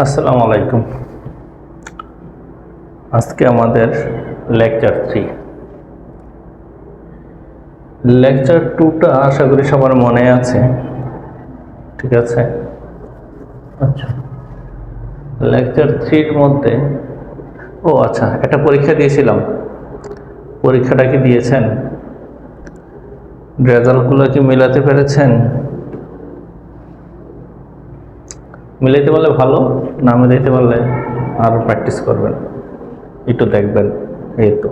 আসসালামু আলাইকুম। আজকে আমাদের লেকচার 3। লেকচার 2টা আশা করি সবার মনে আছে। ঠিক আছে, আচ্ছা। লেকচার 3-র মধ্যে আচ্ছা, একটা পরীক্ষা দিয়েছিলাম। পরীক্ষাটা কি দিয়েছেন? রেজাল্টগুলো কি মেলাতে পেরেছেন? মিলাইতে পারলে ভালো, না মিলাইতে পারলে আরও প্র্যাকটিস করবেন, একটু দেখবেন। এই তো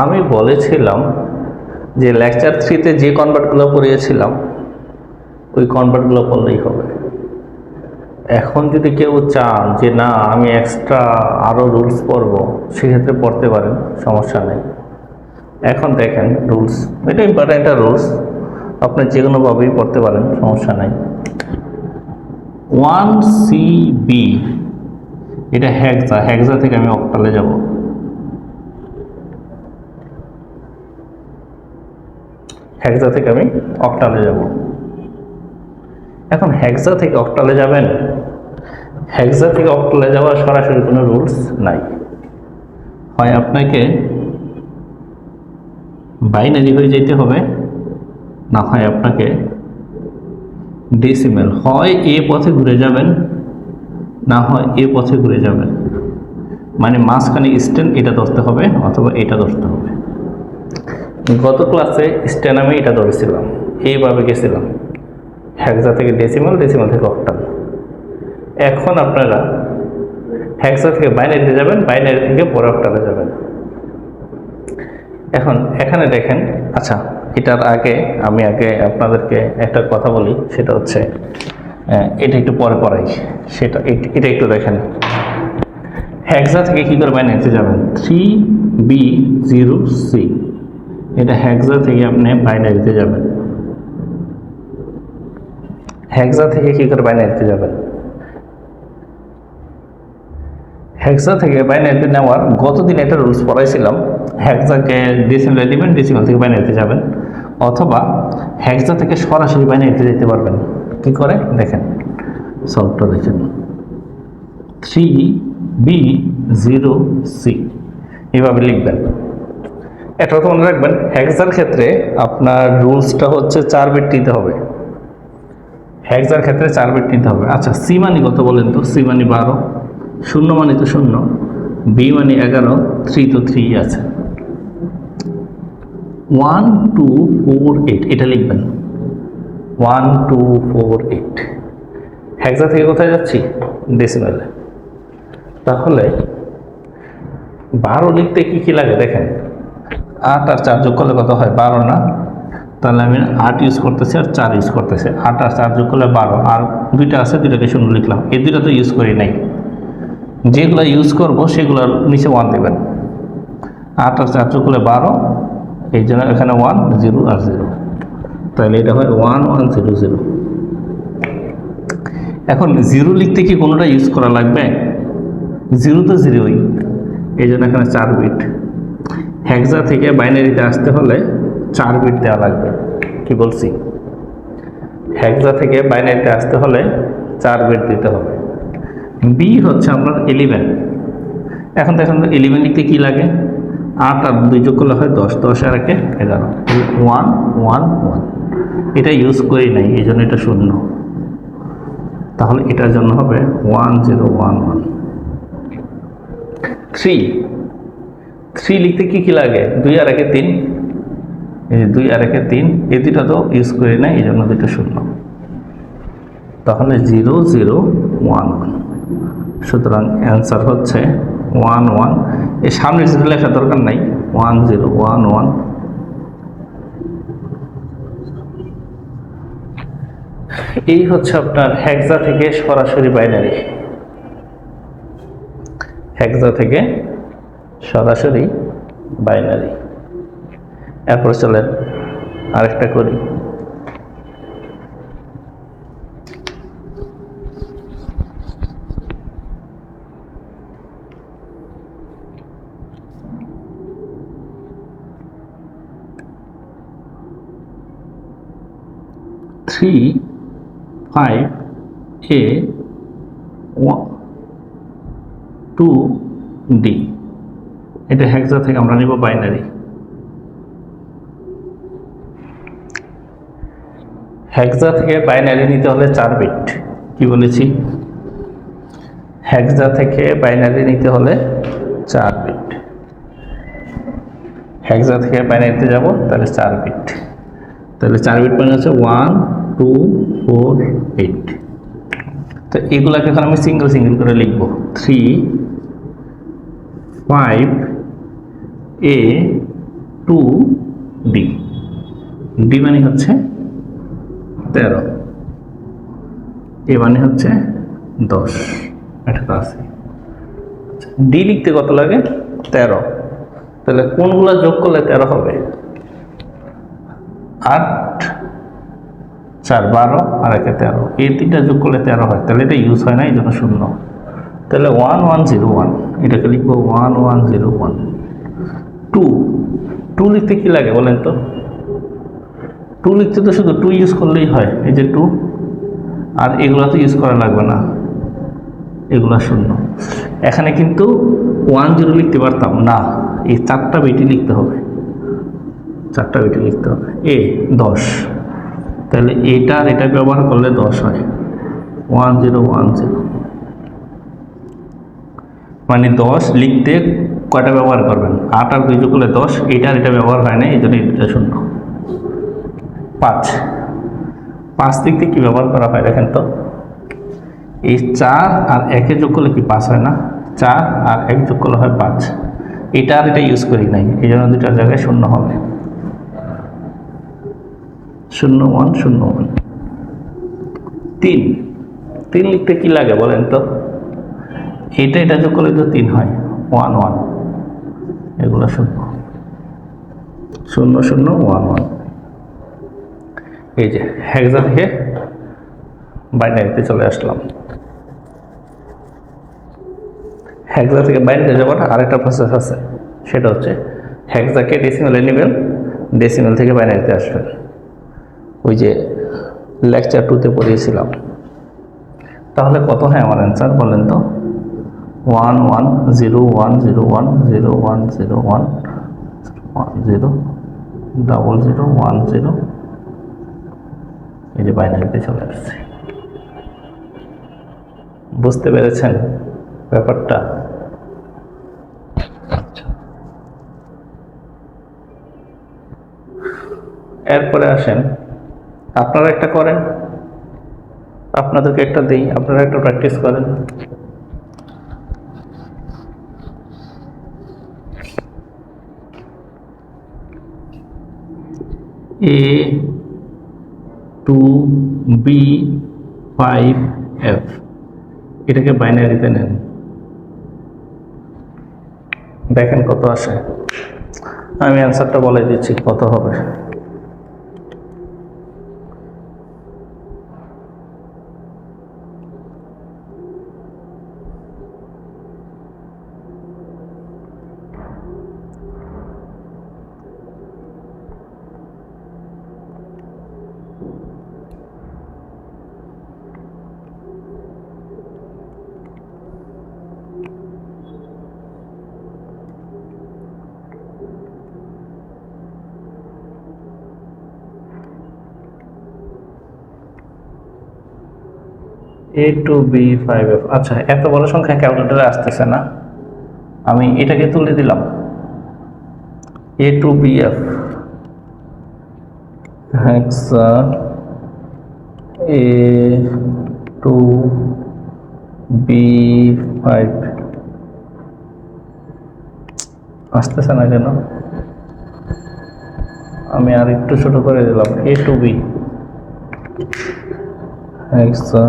আমি বলেছিলাম যে লেকচার 3-তে যে কনভার্টগুলো পড়িয়েছিলাম ওই কনভার্টগুলো পড়লেই হবে। এখন যদি কেউ চান যে না আমি এক্সট্রা আরও রুলস পড়ব, সেক্ষেত্রে পড়তে পারেন, সমস্যা নেই। এখন দেখেন রুলস, এটা ইম্পর্টেন্ট একটা রুলস, আপনি যে কোনোভাবেই পড়তে পারেন, সমস্যা নেই। 1CB এটা হেক্সা, হেক্সা থেকে আমি অক্টালে যাব। হেক্সা থেকে আমি অক্টালে যাব। এখন হেক্সা থেকে অক্টালে যাবেন, হেক্সা থেকে অক্টালে যাওয়ার সরাসরি কোনো রুলস নাই। হয় আপনাকে বাইনারি হয়ে যেতে হবে, না হয় আপনাকে ডেসিমেল। হয় এ পথে ঘুরে যাবেন, না হয় এ পথে ঘুরে যাবেন, মানে মাঝখানে স্ট্যান্ড এটা ধরতে হবে অথবা এটা ধরতে হবে। গত ক্লাসে স্ট্যান্ড আমি এটা ধরেছিলাম, এইভাবে গেছিলাম হেক্সা থেকে ডেসিমেল, ডেসিমেল থেকে অক্টাল। এখন আপনারা হেক্সা থেকে বাইনারিতে যাবেন, বাইনারি থেকে পরে অক্টালে যাবেন। এখন এখানে দেখেন, আচ্ছা এটার আগে আমি আপনাদেরকে একটা কথা বলি, সেটা হচ্ছে এটা একটু পরে পড়াই, সেটা এটা একটু দেখেন। হেক্সা থেকে কী করে বাইনারিতে যাবেন? 3B0C, এটা হেক্সা থেকে আপনি বাইনারিতে যাবেন। হেক্সা থেকে কী করে বাইনারিতে যাবেন? হেক্সা থেকে বাইনারিতে নেওয়ার গতদিন একটা রুলস পড়াইছিলাম, হেক্সাকে ডেসিমেলে দিবেন, ডেসিমেল থেকে বাইনারিতে যাবেন, অথবা হেক্সা থেকে সরাসরি বাইনারিতে যেতে পারবেন। কি করে দেখেন, সলভটা দেখেন। 3B0C এভাবে লিখবেন। এটা তো মনে রাখবেন, হেক্সার ক্ষেত্রে আপনার রুলসটা হচ্ছে 4 বিট নিতে হবে। হেক্সার ক্ষেত্রে 4 বিট নিতে হবে। আচ্ছা, সি মানি কত বলেন তো? সি মানি 12, শূন্য মানে তো শূন্য, বি মানে 11, 3 তো 3 আছে। 1248 এটা লিখবেন, 1248। হেক্সা থেকে কোথায় যাচ্ছি? ডেসিমেলে। তাহলে 12 লিখতে কি কি লাগে দেখেন, 8 আর 4 যোগ করলে কত হয়? 12 না? তাহলে আমি 8 ইউজ করতেছি আর 4 ইউজ করতেছি, 8 আর 4 যোগ করলে 12, আর দুইটা আছে, দুইটাকে শূন্য লিখলাম। এই দুইটা তো ইউজ করি নাই, যেগুলো ইউজ করবো সেগুলোর নিচে 1 দেবেন। 8 আর 4 যোগ করলে 12, এই জন্য এখানে 1, 0 আর 0, তাহলে এটা হয় 1100। এখন 0 লিখতে কি কোনোটা ইউজ করা লাগবে? 0 তো 0ই, এই জন্য এখানে 4 বিট। হেক্সা থেকে বাইনারিতে আসতে হলে 4 বিট দেওয়া লাগবে। কি বলছি? হেক্সা থেকে বাইনারিতে আসতে হলে 4 বিট দিতে হবে। বি হচ্ছে আপনার 11। এখন দেখেন 11 লিখতে কি লাগে? 8 আর 2 যোগ করলে হয় 10, 10 আর 1 11, 1 1 1। এটা ইউজ করি নাই, এই জন্য এটা শূন্য, তাহলে এটার জন্য হবে 1011। 3 লিখতে কি কি লাগে? 2 আর 1 3, এই 2 আর 1 3, এই দুটো তো ইউজ করি না, এই জন্য দুটো শূন্য, তাহলে 0011। সুতরাং অ্যান্সার হচ্ছে 11। এই সামনে যেটা লেখার দরকার নাই, 1011। এই হচ্ছে আপনার হেক্সা থেকে সরাসরি বাইনারি। হেক্সা থেকে সরাসরি বাইনারি। এরপর চলেন আরেকটা করি। থ্রি 5 এ 2 ডি। এটা হেক্সা থেকে আমরা নিব বাইনারি। হেক্সা থেকে বাইনারি নিতে হলে 4 বিট। কি বলেছি? হেক্সা থেকে বাইনারি নিতে হলে 4 বিট। হেক্সা থেকে বাইনারিতে যাব, তাহলে 4 বিট। তাহলে 4 বিট মানে হচ্ছে 1 2 4 8। তো এগুলাকে এখন আমি সিঙ্গেল সিঙ্গেল করে লিখব। 3 5 A 2 D। ডি মানে হচ্ছে 13, এ মানে হচ্ছে 10। এটা তো আছে। ডি লিখতে কত লাগে? 13। তাহলে কোনগুলা যোগ করলে 13 হবে? 8 4 12 আর 1 13। এই তিনটা যোগ করলে 13 হয়। তাহলে এটা ইউজ হয় না, এই জন্য 0। তাহলে 1101, এটাকে লিখবো 1101। 2 লিখতে কি লাগে বলেন তো? 2 লিখতে তো শুধু 2 ইউজ করলেই হয়। এই যে 2, আর এগুলো তো ইউজ করা লাগবে না, এগুলা 0। এখানে কিন্তু 10 লিখতে পারতাম না, এই 4টা বিটই লিখতে হবে। 4টা বিটই লিখতে হবে। এ 10, তাহলে এটা আর এটা ব্যবহার করলে 10 হয়। 1010 মানে 10 লিখতে কয়টা ব্যবহার করবেন? 8 আর 2 যোগ করলে 10। এটা আর এটা ব্যবহার হয় না, এই জন্য এটা 0। 5 লিখতে কি ব্যবহার করা হয় দেখেন তো? এই 4 আর 1 যোগ করলে কি 5 হয় না? 4 আর 1 যোগ করলে হয় 5। এটা আর এটা ইউজ করি নাই, এই জন্য দুটার জায়গায় 0 হবে। 0101। 3 লিখতে কি লাগে বলেন তো? এটা যোগ করলে তো 3 হয়। 11, এগুলো 0011। এই যে হেক্সা থেকে বাইনারিতে চলে আসলাম। হেক্সা থেকে বাইনারিতে যাওয়ার আরেকটা প্রসেস আছে, সেটা হচ্ছে হেক্সাকে ডেসিমেলে নেবেন, ডেসিমেল থেকে বাইনারিতে আসবেন। ওই যে লেকচার 2তে পড়িয়েছিলাম। তাহলে কত হয় আমার অ্যান্সার বলেন তো? 11010101100010, এই যে বাইনারিতে চলে আসছে। বুঝতে পেরেছেন ব্যাপারটা? আচ্ছা, এরপরে আসেন, আপনারা একটা করেন, আপনাদেরকে একটা দিই, আপনারা একটা প্র্যাকটিস করেন। A2B5F, এটাকে বাইনারিতে নেন, দেখেন কত আসে। আমি অ্যান্সারটা বলে দিচ্ছি কত হবে। A2B5F। আচ্ছা, এত বড় সংখ্যা ক্যালকুলেটরে আসতেছে না, আমি এটাকে তুলে দিলাম। A2BF হেক্সা A2B5 আসতেছে না কেন? আমি আর একটু ছোট করে দিলাম। A2B হেক্সা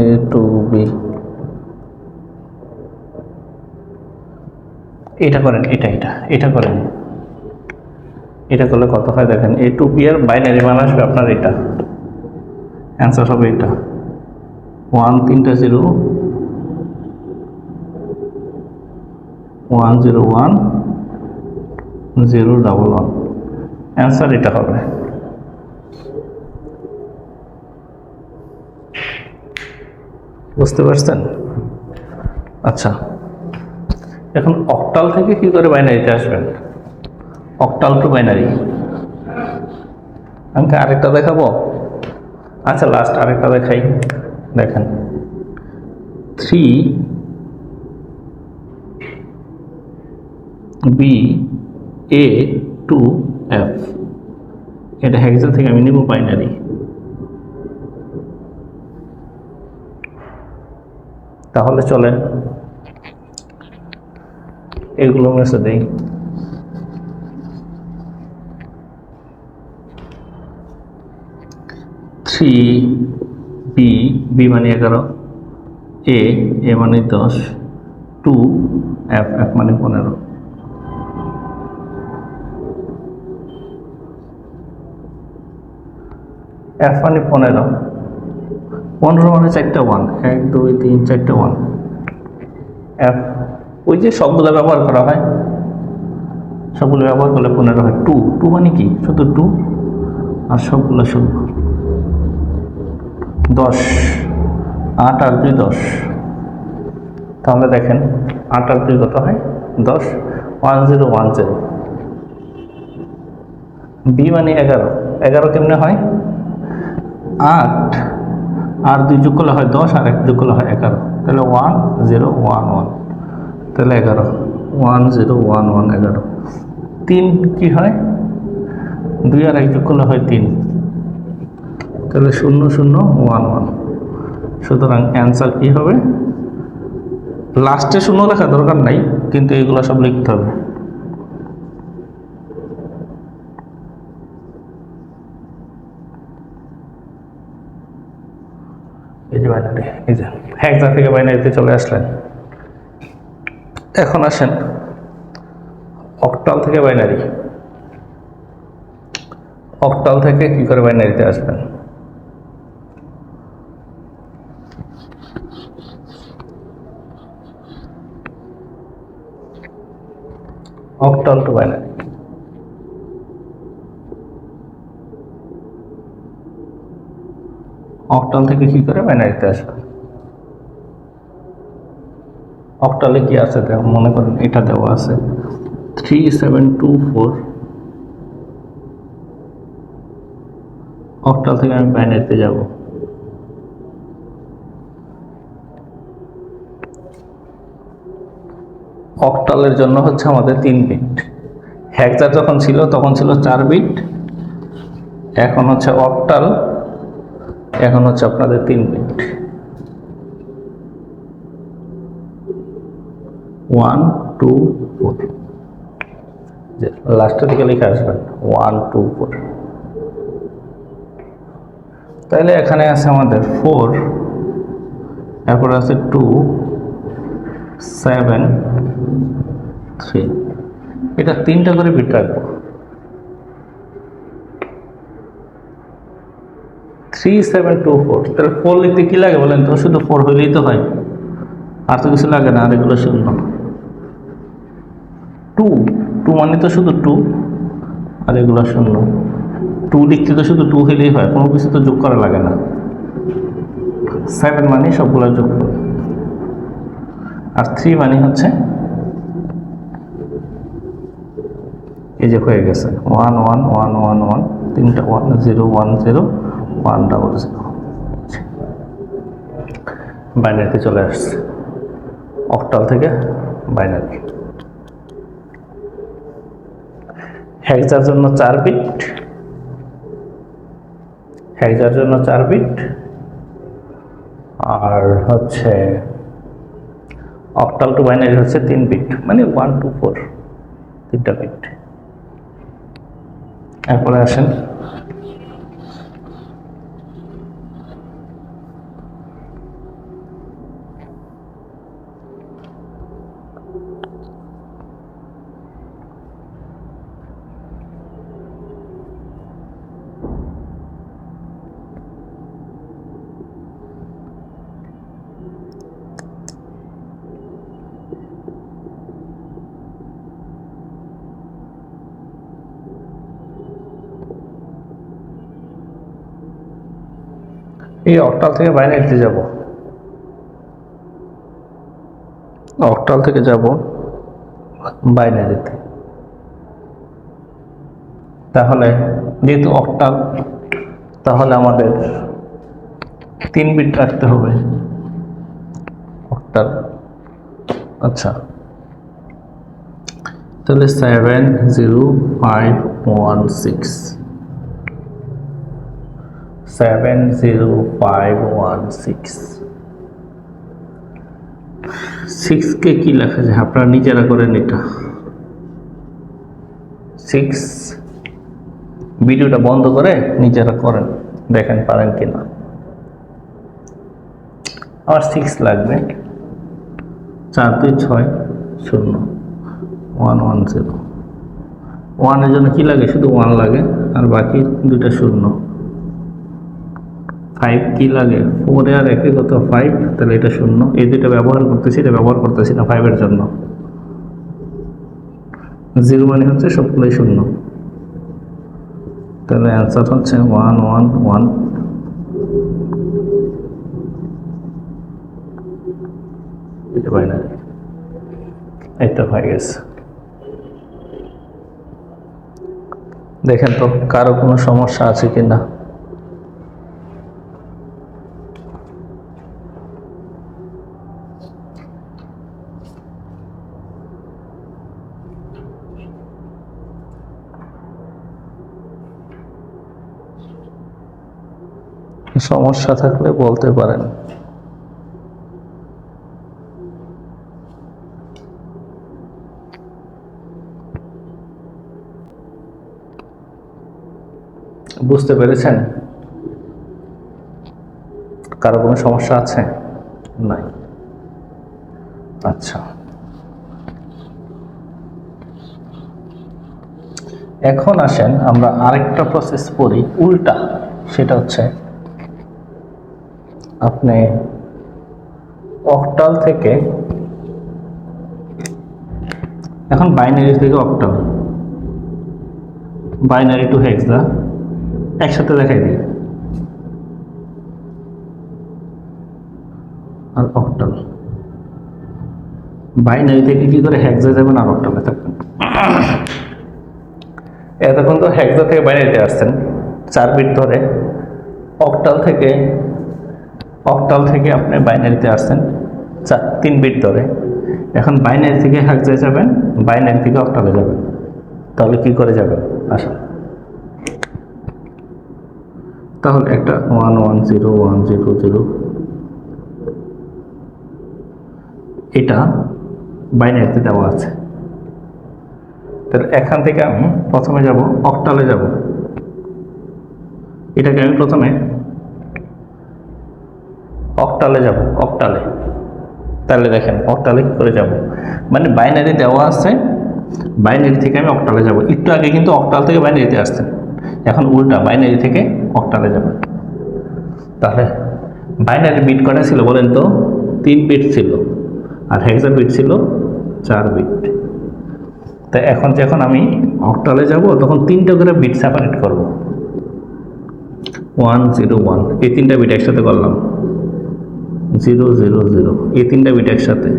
A2B, এটা করেন, এটা করেন। এটা করলে কত হয় দেখেন। A2B এর বাইনারি মান আসবে আপনার, এটা অ্যান্সার হবে এটা 1 3টা 0 101 011, অ্যান্সার এটা হবে। বুঝতে পারছেন? আচ্ছা, এখন অক্টাল থেকে কি করে বাইনারিতে আসবেন? অক্টাল টু বাইনারি আমাকে আরেকটা দেখাবো। আচ্ছা, লাস্ট আরেকটা দেখাই। দেখেন, 3BA2F, এটা হেক্সা থেকে আমি নিব বাইনারি। তাহলে চলেন এগুলো মেসে দেই। 3B মানে 11, A মানে 10, 2F মানে 15। F মানে 15, 15 মানে 4টা 1, 1 2 3 4টা 1। F ওই যে সবগুলো ব্যবহার করা হয়, সবগুলো ব্যবহার করলে 15 হয়। 2 মানে কি? শুধু 2, আর সবগুলো 0। 10, 8 আর 2 10। তাহলে দেখেন 8 আর 2 কত হয়? 10, 1 0 1 0। B মানে 11, 11 কেমনে হয়? 8 আর 2 যোগ করলে হয় 10, আর 1 যোগ করলে হয় 11। তাহলে 1 0 1 1, তাহলে 11, 1 0 1 1 11। 3 কি হয়? 2 আর 1 যোগ করলে হয় 3, তাহলে 0 0 1 1। সুতরাং অ্যান্সার কি হবে? লাস্টে 0 লেখা দরকার নাই, কিন্তু এগুলো সব লিখতে হবে। এই যে বাইনারি, এই যে হেক্সা থেকে বাইনারিতে চলে আসলেন। এখন আসেন অক্টাল থেকে বাইনারি। অক্টাল থেকে কি করে বাইনারিতে আসবেন? Octal two binary. অক্টাল থেকে কি করে বাইনারিতে আসবেন? অক্টালে কি আছে দেখো, মনে করেন এটা দেওয়া আছে 3724। অক্টাল থেকে আমি বাইনারিতে যাব। অক্টালের জন্য হচ্ছে আমাদের 3 বিট। হেক্সা যখন ছিল তখন ছিল 4 বিট, এখন হচ্ছে অক্টাল, এখন হচ্ছে আপনাদের 3 বিট। 1 2 4, লাস্টের দিকে লিখে আসবেন 1 2 4। তাহলে এখানে আছে আমাদের 4, এরপরে আছে 2 7 3। এটা 3টা করে বিট রাখবো। 3724, তাহলে 4 লিখতে কি লাগে বলেন তো? শুধু 4 হইলেই তো হয়, আর তো কিছু লাগে না, আর এগুলো 0। 2 মানে তো শুধু 2, আর এগুলো 0। 2 লিখতে তো শুধু 2 হইলেই হয়, কোনো কিছু তো যোগ করা লাগে না। 7 মানে সবগুলো যোগ করবে, আর 3 মানে হচ্ছে এই যে হয়ে গেছে 1 1 1 1 1, 3টা 1 0 1 0 1 0 0। বাইনারিতে চলে আসছে অক্টাল থেকে বাইনারি। হেক্সার জন্য 4 বিট, হেক্সার জন্য 4 বিট, আর হচ্ছে অক্টাল টু বাইনারি হচ্ছে 3 বিট, মানে 1 2 4, 3টা বিট। এরপরে আসেন এই অক্টাল থেকে বাইনারিতে যাব। অক্টাল থেকে যাব বাইনারিতে। তাহলে যেহেতু অক্টাল, তাহলে আমাদের 3 বিট রাখতে হবে অক্টাল। আচ্ছা, তাহলে 70516 6 কে কি লেখা যায় আপনারা নিজেরা করেন এটা। 6 ভিডিওটা বন্ধ করে নিজেরা করেন, দেখেন পারেন কিনা। আমার 6 লাগবে, 4 2 6 0 1 1 0। 1 এর জন্য কি লাগে? শুধু 1 লাগে, আর বাকি দুইটা 0। 5 কি লাগে? 4 আর 1 কত? 5, তাহলে এটা 0। এই দুইটা ব্যবহার করতেছি, এটা ব্যবহার করতেছি না 5 এর জন্য। 0 মানে হচ্ছে সবগুলোই 0, তাহলে অ্যান্সার হচ্ছে 1 1 1। এটা বাইনারি, এটা হয়ে গেছে। দেখেন তো কারো কোনো সমস্যা আছে কিনা। সমস্যা থাকলে বলতে পারেন। বুঝতে পেরেছেন? কারো কোনো সমস্যা আছে? নাই। আচ্ছা, এখন আসেন আমরা আরেকটা প্রসেস করি উল্টা। সেটা হচ্ছে আপনি অক্টাল থেকে, এখন বাইনারি থেকে অক্টাল, বাইনারি টু হেক্সা একসাথে দেখাই দিই, আর অক্টাল। বাইনারি থেকে কি করে হেক্সা যাবেন আর অক্টালে থাকবেন। এতক্ষণ তো হেক্সা থেকে বাইনারিতে আসছেন 4 বিট ধরে, অক্টাল থেকে আপনি বাইনারিতে আসছেন 3 বিট ধরে। এখন বাইনারি থেকে হেক্সায় যাবেন, বাইনারি থেকে অক্টালে যাবেন। তাহলে কি করে যাবেন? আসুন, তাহলে একটা 1 1 0 1 0 0, এটা বাইনারিতে দেওয়া আছে। তাহলে এখান থেকে আমি প্রথমে যাব অক্টালে যাব। এটাকে আমি প্রথমে অক্টালে যাব, অক্টালে। তাহলে দেখেন অক্টালে কি করে যাব, মানে বাইনারি দেওয়া আছে, বাইনারি থেকে আমি অক্টালে যাব। একটু আগে কিন্তু অক্টাল থেকে বাইনারিতে আসছেন, এখন উল্টা বাইনারি থেকে অক্টালে যাব। তাহলে বাইনারি বিট কটা ছিল বলেন তো? 3 বিট ছিল, আর হেক্সা বিট ছিল 4 বিট। তাই এখন যখন আমি অক্টালে যাব তখন 3টা করে বিট সেপারেট করব। 1 0 1 এই 3টা বিট একসাথে করলাম, 0 0 0 এই 3টা বিট একসাথে,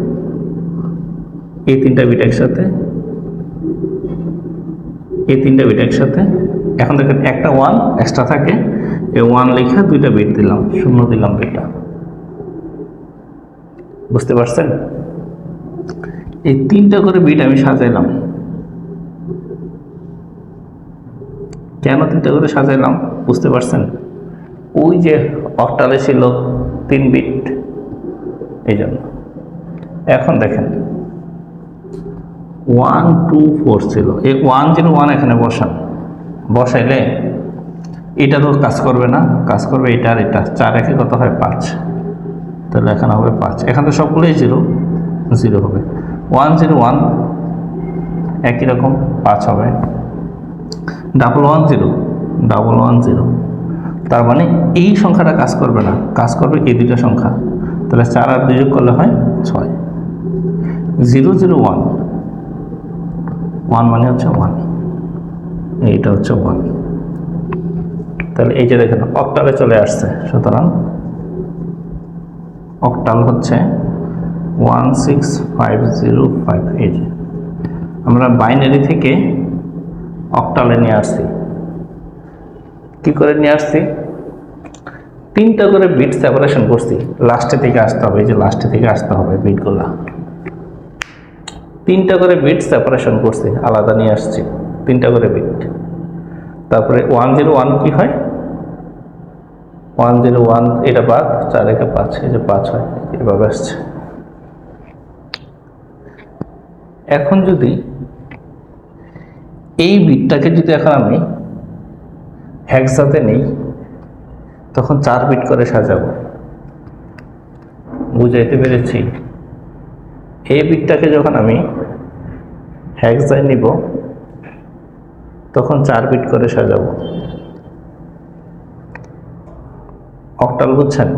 এই 3টা বিট একসাথে, এই 3টা বিট একসাথে। এখন দেখেন একটা 1 এক্সট্রা থাকে, এই 1 লেখা 2টা বিট দিলাম, 0 দিলাম 2টা। বুঝতে পারছেন? এই 3টা করে বিট আমি সাজাইলাম। কেন 3টা করে সাজাইলাম বুঝতে পারছেন? ওই যে অক্টালে ছিল 3 বিট, এই জন্য। এখন দেখেন 1 2 4 ছিল, এই 1 0 1 এখানে বসাইলে এটা তো কাজ করবে না, কাজ করবে এটা আর এটা। 4 1 কত হয়? 5, তাহলে এখানে হবে 5। এখানে তো সবগুলোই 0 0 হবে। 1 0 1 একই রকম 5 হবে। 1 1 0 1 1 0, তার মানে এই সংখ্যাটা কাজ করবে না, কাজ করবে এই দুইটা সংখ্যা। তাহলে 4 আর 2 যোগ করলে হয় 6। 0 0 1 1 মানে হচ্ছে 1, এইটা হচ্ছে 1। তাহলে এই যে দেখেন অক্টালে চলে আসছে। সুতরাং অক্টাল হচ্ছে 16505। এই যে আমরা বাইনারি থেকে অক্টালে নিয়ে আসছি। কি করে নিয়ে আসছি? 3টা করে বিট সেপারেশন করছি। লাস্টে থেকে আসতে হবে, এই যে লাস্টে থেকে আসতে হবে বিটগুলা। 3টা করে বিট সেপারেশন করছি, আলাদা নিয়ে আসছি 3টা করে বিট। তারপরে 101 কি হয়? 101 এটা বাদ, 4 একে 5, এই যে 5 হয়, এভাবে আসছে। এখন যদি এই বিটটাকে যদি এখন আমি হেক্সাতে নেই, তখন 4 বিট করে সাজাবো। বুঝাইতে পেরেছি? এই বিটটাকে যখন আমি হেক্সায় নিব, তখন 4 বিট করে সাজাবো। অক্টাল বুঝছেন?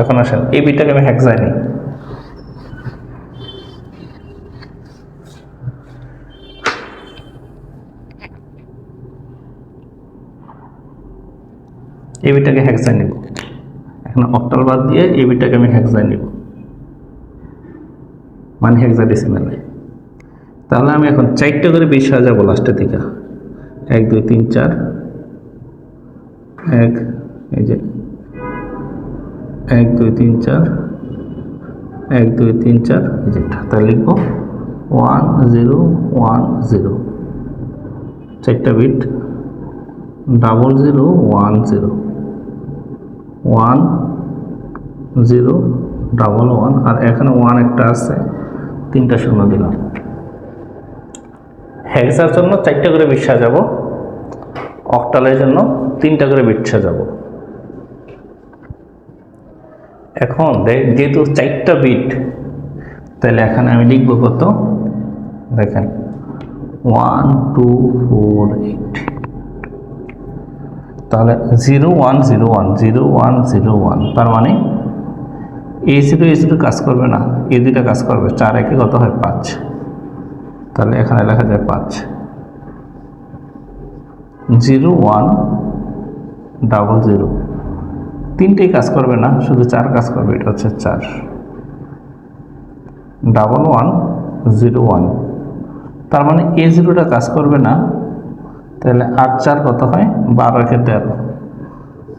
এখন আসেন এই বিটটাকে আমি হেক্সায় নিই। এই বিটটাকে হেক্সায় নিব। এখন অক্টাল বাদ দিয়ে এই বিটটাকে আমি হেক্সায় নিব, মানে হেক্সাডেসিমালে। তাহলে আমি এখন 4টা করে বিট সাজাবো লাস্টের থেকে। 1 2 3 4, 1 এই যে 1 2 3 4, 1 2 3 4, এই যে তাহলে লিখবো 1 0 1 0। 4টা বিট 0 0 1 0 1 0 1 1, আর এখানে 1 একটা আছে, 3টা শূন্য দিলাম। হেক্সার জন্য 4টা করে বিট সাজাবো, অক্টালের জন্য 3টা করে বিট সাজাবো। এখন যেহেতু 4টা বিট, তাহলে এখানে আমি লিখবো কত? দেখেন 1 2 4 8। তাহলে 0 1 0 1 0 1 0 1, তার মানে এই 0 কাজ করবে না, এই দুইটা কাজ করবে। 4 একে কত হয়? 5। তাহলে এখানে লেখা যায় 5। 0 1 0 0, 3টেই কাজ করবে না, শুধু 4 কাজ করবে। এটা হচ্ছে 4। 1 1 0 1, তার মানে এই 0টা কাজ করবে না। তাহলে 8 4 কত হয়? 12 একে 13,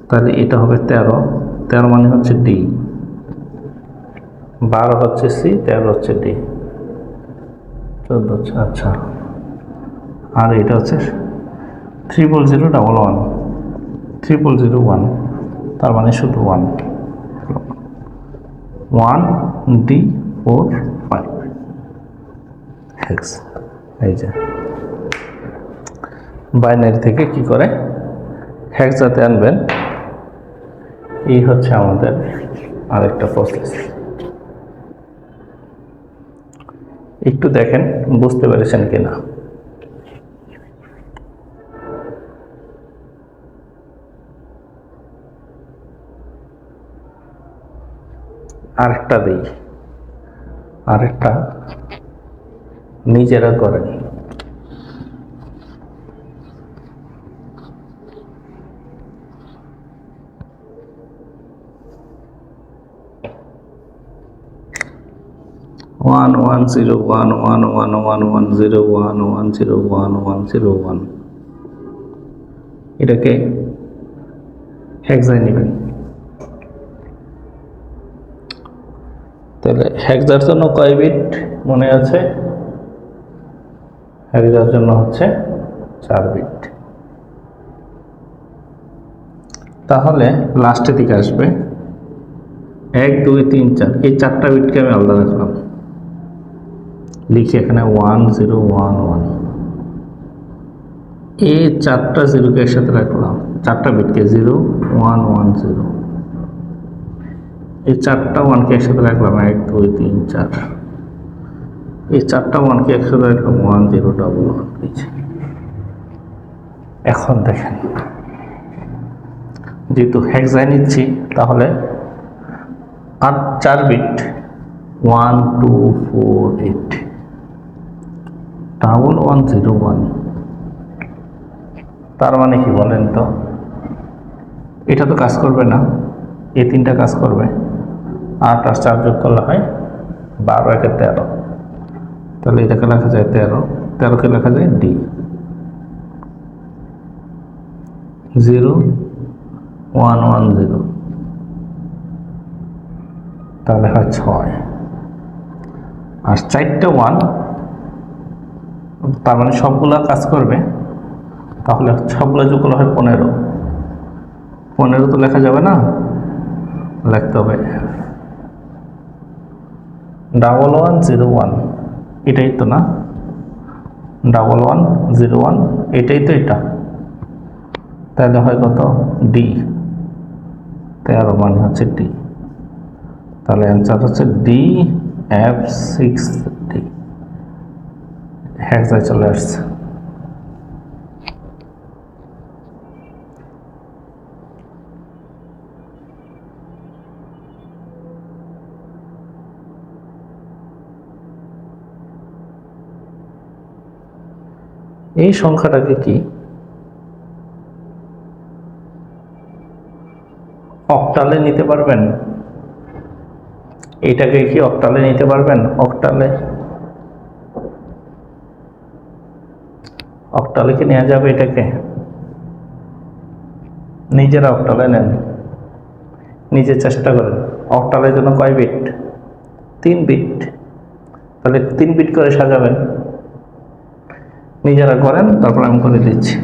তাহলে এটা হবে 13। 13 মানে হচ্ছে ডি। 12 হচ্ছে সি, 13 হচ্ছে ডি, 14 হচ্ছে। আচ্ছা, আর এটা হচ্ছে 0 0 1 1 0 0 1, তার মানে শুধু 1 1 ডি 4 5 হেক্স। এই যে বাইনারি থেকে কি করে হেক্সাতে আনবেন, এই হচ্ছে আমাদের আরেকটা প্রসেস। একটু দেখেন বুঝতে পেরেছেন কিনা। আরেকটা দিই, আরেকটা নিজেরা করেন। ওয়ান 1 0 1 1 1 1 1 0 1 1 0 1 1 0 1, এটাকে হেক্সায় নেবেন। তাহলে হেক্সার জন্য কয় বিট মনে আছে? হেক্সার জন্য হচ্ছে 4 বিট। তাহলে লাস্টের দিকে আসবে 1 2 3 4, এই 4টা বিটকে আমি আলাদা রাখলাম, লিখি এখানে 1 0 1 1। এই 4টা 0কে একসাথে রাখলাম, 4টা বিটকে 0 1 1 0। এই 4টা 1কে একসাথে রাখলাম 1 2 3 4। এই 4টা 1কে একসাথে রাখলাম 1 0 1 1। এখন দেখেন, যেহেতু হেক্সায় নিচ্ছি, তাহলে 4 বিট 1 2 4 8 1 1 0 1, তার মানে কি বলেন তো? এটা তো কাজ করবে না, এই 3টা কাজ করবে। 8 আর 4 যোগ করলে হয় 12 একে 13, তাহলে এটাকে লেখা যায় 13, 13কে লেখা যায় ডি। 0 1 1 0, তাহলে হয় 6। আর 4টা 1, তার মানে সবগুলা কাজ করবে, তাহলে সবগুলো যোগ করলে হয় 15। 15 তো লেখা যাবে না, লিখতে হবে 1101, এটাই তো না, 1101, এটাই তো এটা, তাহলে হয় কত ডি, 13 মানে হচ্ছে ডি। তাহলে অ্যান্সার হচ্ছে ডি F6D, হেক্সায় চলে আসছে। এই সংখ্যাটাকে কি অক্টালে নিতে পারবেন? এটাকে কি অক্টালে নিতে পারবেন? অক্টালে কি নেওয়া যাবে? এটাকে নিজেরা অক্টালে নেন, নিজে চেষ্টা করেন। অক্টালের জন্য কয় বিট? 3 বিট। তাহলে 3 বিট করে সাজাবেন, নিজেরা করেন, তারপর আমি করে দিচ্ছি।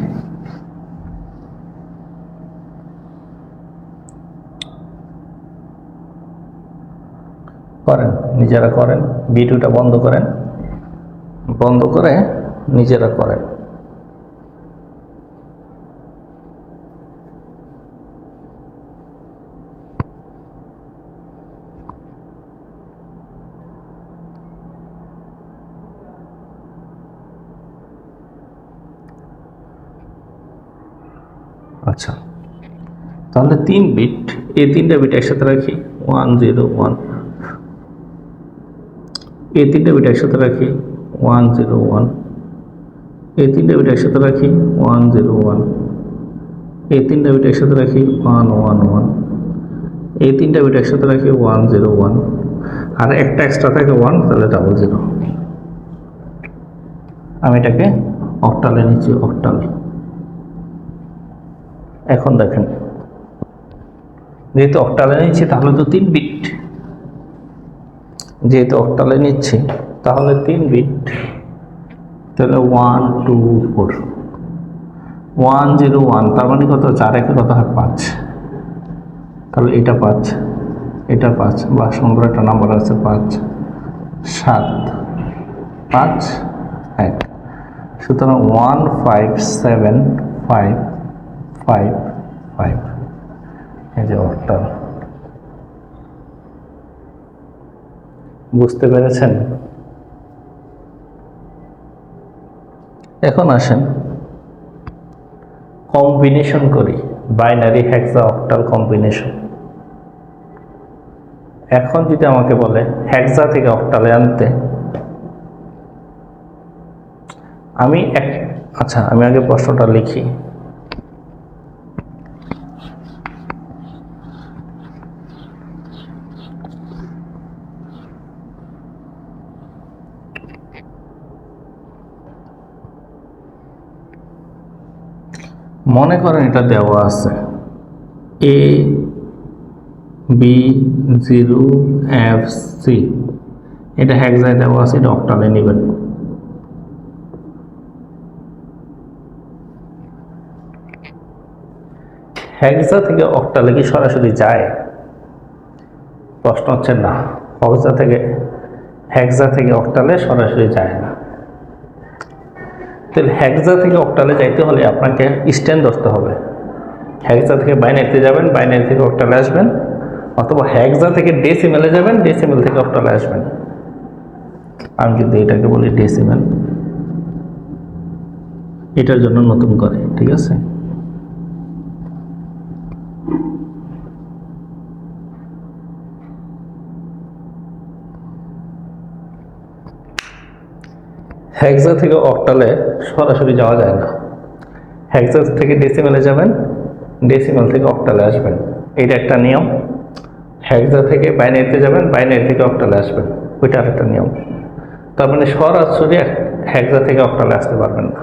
করেন, নিজেরা করেন, ভিডিওটা বন্ধ করেন, বন্ধ করে নিজেরা করেন। আচ্ছা, তাহলে 3 বিট, এই 3টা বিট একসাথে রাখি 1 0 1, এই 3টা বিট একসাথে রাখি 1 0 1, এই 3টা বিট একসাথে রাখি 1 0 1, এই 3টা বিট একসাথে রাখি 1 1 1, এই 3টা বিট একসাথে রাখি 1 0 1, আর একটা এক্সট্রা থাকে 1, তাহলে 00। আমি এটাকে অক্টালে নিচ্ছি, অক্টাল। এখন দেখেন, যেহেতু অক্টালে নিচ্ছি তাহলে তো 3 বিট, যেহেতু অক্টালে নিচ্ছি তাহলে 3 বিট, তাহলে 1 2 4, 1 0 1, তার মানে কত? 4 একে কত হয়? 5। তাহলে এটা 5, এটা 5, বা সুন্দর একটা নাম্বার আছে 5 7 5 1, সুতরাং 1 5 7 5 5 5, এই যে অক্টাল। বুঝতে পেরেছেন? এখন আসেন কম্বিনেশন করি, বাইনারি হেক্সা অক্টাল কম্বিনেশন। এখন যদি আমাকে বলে হেক্সা থেকে অক্টালে আনতে, আচ্ছা আমি আগে প্রশ্নটা লিখি। মনে করেন এটা দেওয়া আছে A B 0 F C, এটা হেক্সায় দেওয়া আছে, এটা অক্টালে নেবেন। হেক্সা থেকে অক্টালে কি সরাসরি যায়? প্রশ্ন হচ্ছে না, হেক্সা থেকে অক্টালে সরাসরি যায় না। তাহলে হেক্সা থেকে অক্টালে যাইতে হলে আপনাকে স্ট্যান্ড ধরতে হবে। হেক্সা থেকে বাইনারিতে যাবেন, বাইনারি থেকে অক্টালে আসবেন, অথবা হেক্সা থেকে ডেসিমেলে যাবেন, ডেসিমেল থেকে অক্টালে আসবেন। আমি যদি এটাকে বলি ডেসিমেল, এটার জন্য নতুন করে, ঠিক আছে? হেক্সা থেকে অক্টালে সরাসরি যাওয়া যায় না। হেক্সা থেকে ডেসিমেলে যাবেন, ডেসিমেল থেকে অক্টালে আসবেন, এটা একটা নিয়ম। হেক্সা থেকে বাইনারিতে যাবেন, বাইনারি থেকে অক্টালে আসবেন। ওইটা আরেকটা নিয়ম। তার মানে সরাসরি হেক্সা থেকে অক্টালে আসতে পারবেন না।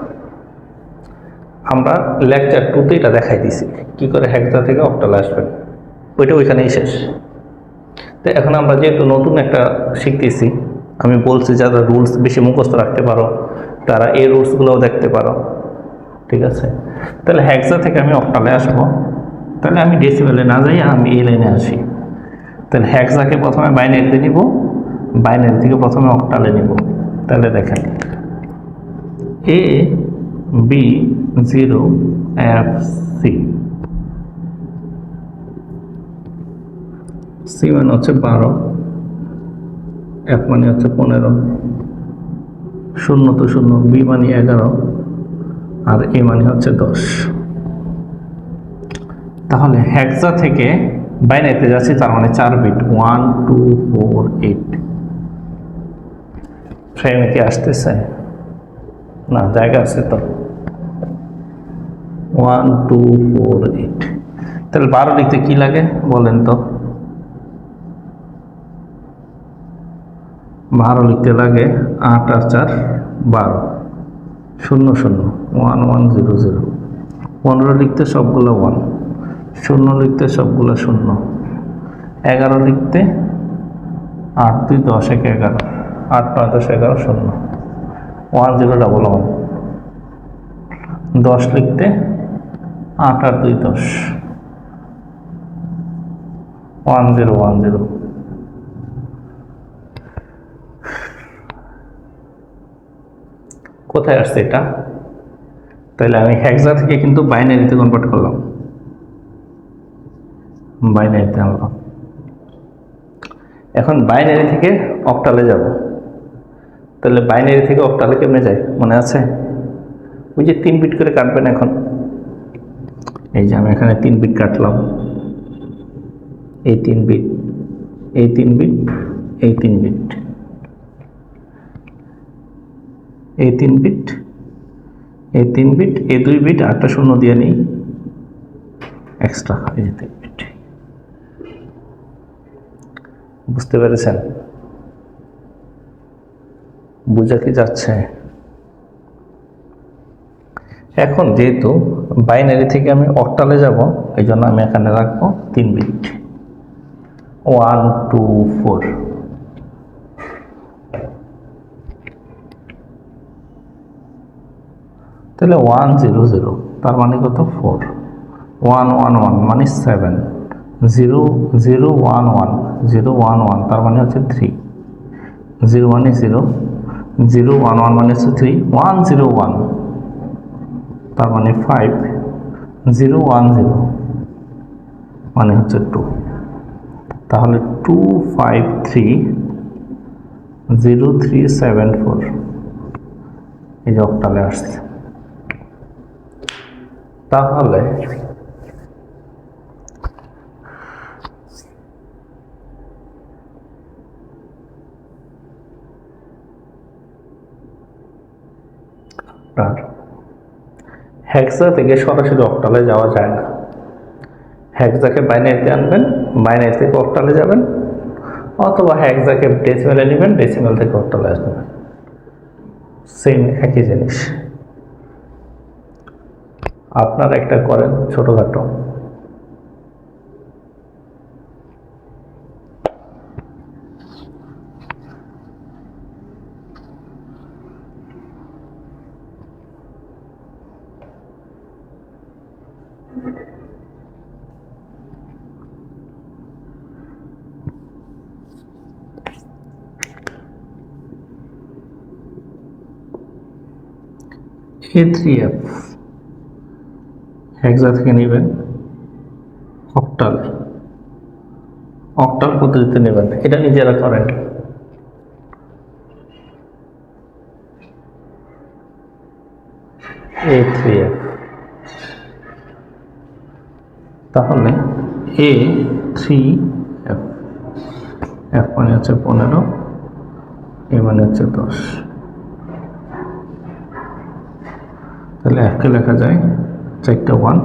আমরা লেকচার 2তে এটা দেখাই দিছি কি করে হেক্সা থেকে অক্টালে আসবেন, ওইটা ওইখানেই শেষ। তো এখন আমরা যেহেতু নতুন একটা শিখতেছি, আমি বলছি যারা রুলস বেশি মুখস্থ রাখতে পারো তারা এই রুলসগুলোও দেখতে পারো, ঠিক আছে? তাহলে হেক্সা থেকে আমি অক্টালে আসবো, তাহলে আমি ডেসিমেলে না যাই, আমি এই লাইনে আসি। তাহলে হেক্সাকে প্রথমে বাইনারিতে নিব, বাইনারি থেকে প্রথমে অক্টালে নিব। তাহলে দেখেন A B 0 F C, C মানে হচ্ছে 12, এফ মানে হচ্ছে 15, 0 তো 0, বি মানে 11, আর এ মানে হচ্ছে 10। তাহলে হেক্সা থেকে বাইনারিতে যাচ্ছি, তার মানে 4 বিট, 1 2 4 8। ফ্রেমে কি আসতেছে না? জায়গা আছে তো। 1 2 4 8। তাহলে 12 লিখতে কি লাগে বলেন তো? 12 লিখতে লাগে 8 আর 4 12, 0 0 1 1 0 0। 15 লিখতে সবগুলো 1, 0 লিখতে সবগুলো 0, 11 লিখতে 8 2 10 1 11, 8 9 10 11 0, 1 0 1 1। 10 লিখতে 8 আর 2 10, 1 0 1 0। কোথায় আসছে এটা? তাহলে আমি হেক্সা থেকে কিন্তু বাইনারিতে কনভার্ট করলাম, বাইনারিতে আনলাম। এখন বাইনারি থেকে অক্টালে যাব। তাহলে বাইনারি থেকে অক্টালে কেমনে যায় মনে আছে? ওই যে 3 বিট করে কাটবেন। এখন এই যে আমি এখানে 3 বিট কাটলাম, এই 3 বিট, এই 3 বিট, এই 3 বিট, এই 3 বিট, এই 3 বিট, এই 2 বিট, 8টা 0 দিয়ে নিই এক্সট্রা, এই যে 3 বিট। বুঝতে পেরেছেন? বুঝা কি যাচ্ছে? এখন যেহেতু বাইনারি থেকে আমি অক্টালে যাব, এই জন্য আমি এখানে রাখবো 3 বিট, 1 2 4। তাহলে 1 0 0, তার মানে কত? 4। 1 1 1 মানে 7, 0 0 1 1 0 1 1, তার মানে হচ্ছে 3, 0 মানে 0, 0 1 1 মানে হচ্ছে 3, 1 0 1 তার মানে 5, 0 1 0 মানে হচ্ছে 2। তাহলে 2 5 3 0 3 7 4, এই যে অক্টালে আসছে। তাহলে হেক্সা থেকে সরাসরি অক্টালে যাওয়া যায় না। হেক্সাকে বাইনারিতে আনবেন, বাইনারি থেকে অক্টালে যাবেন, অথবা হেক্সাকে ডেসিমেলে নেবেন, ডেসিমেল থেকে অক্টালে আসবেন, সেম একই জিনিস। আপনারা একটা করেন ছোটখাটো। A3F হেক্সা থেকে নেবেন অক্টাল, অক্টাল পদ্ধতিতে নেবেন। এটা নিজেরা করেন। A3F, তাহলে A3F, F মানে হচ্ছে 15, A মানে হচ্ছে 10। তাহলে F কে লেখা যায় 4টা 1,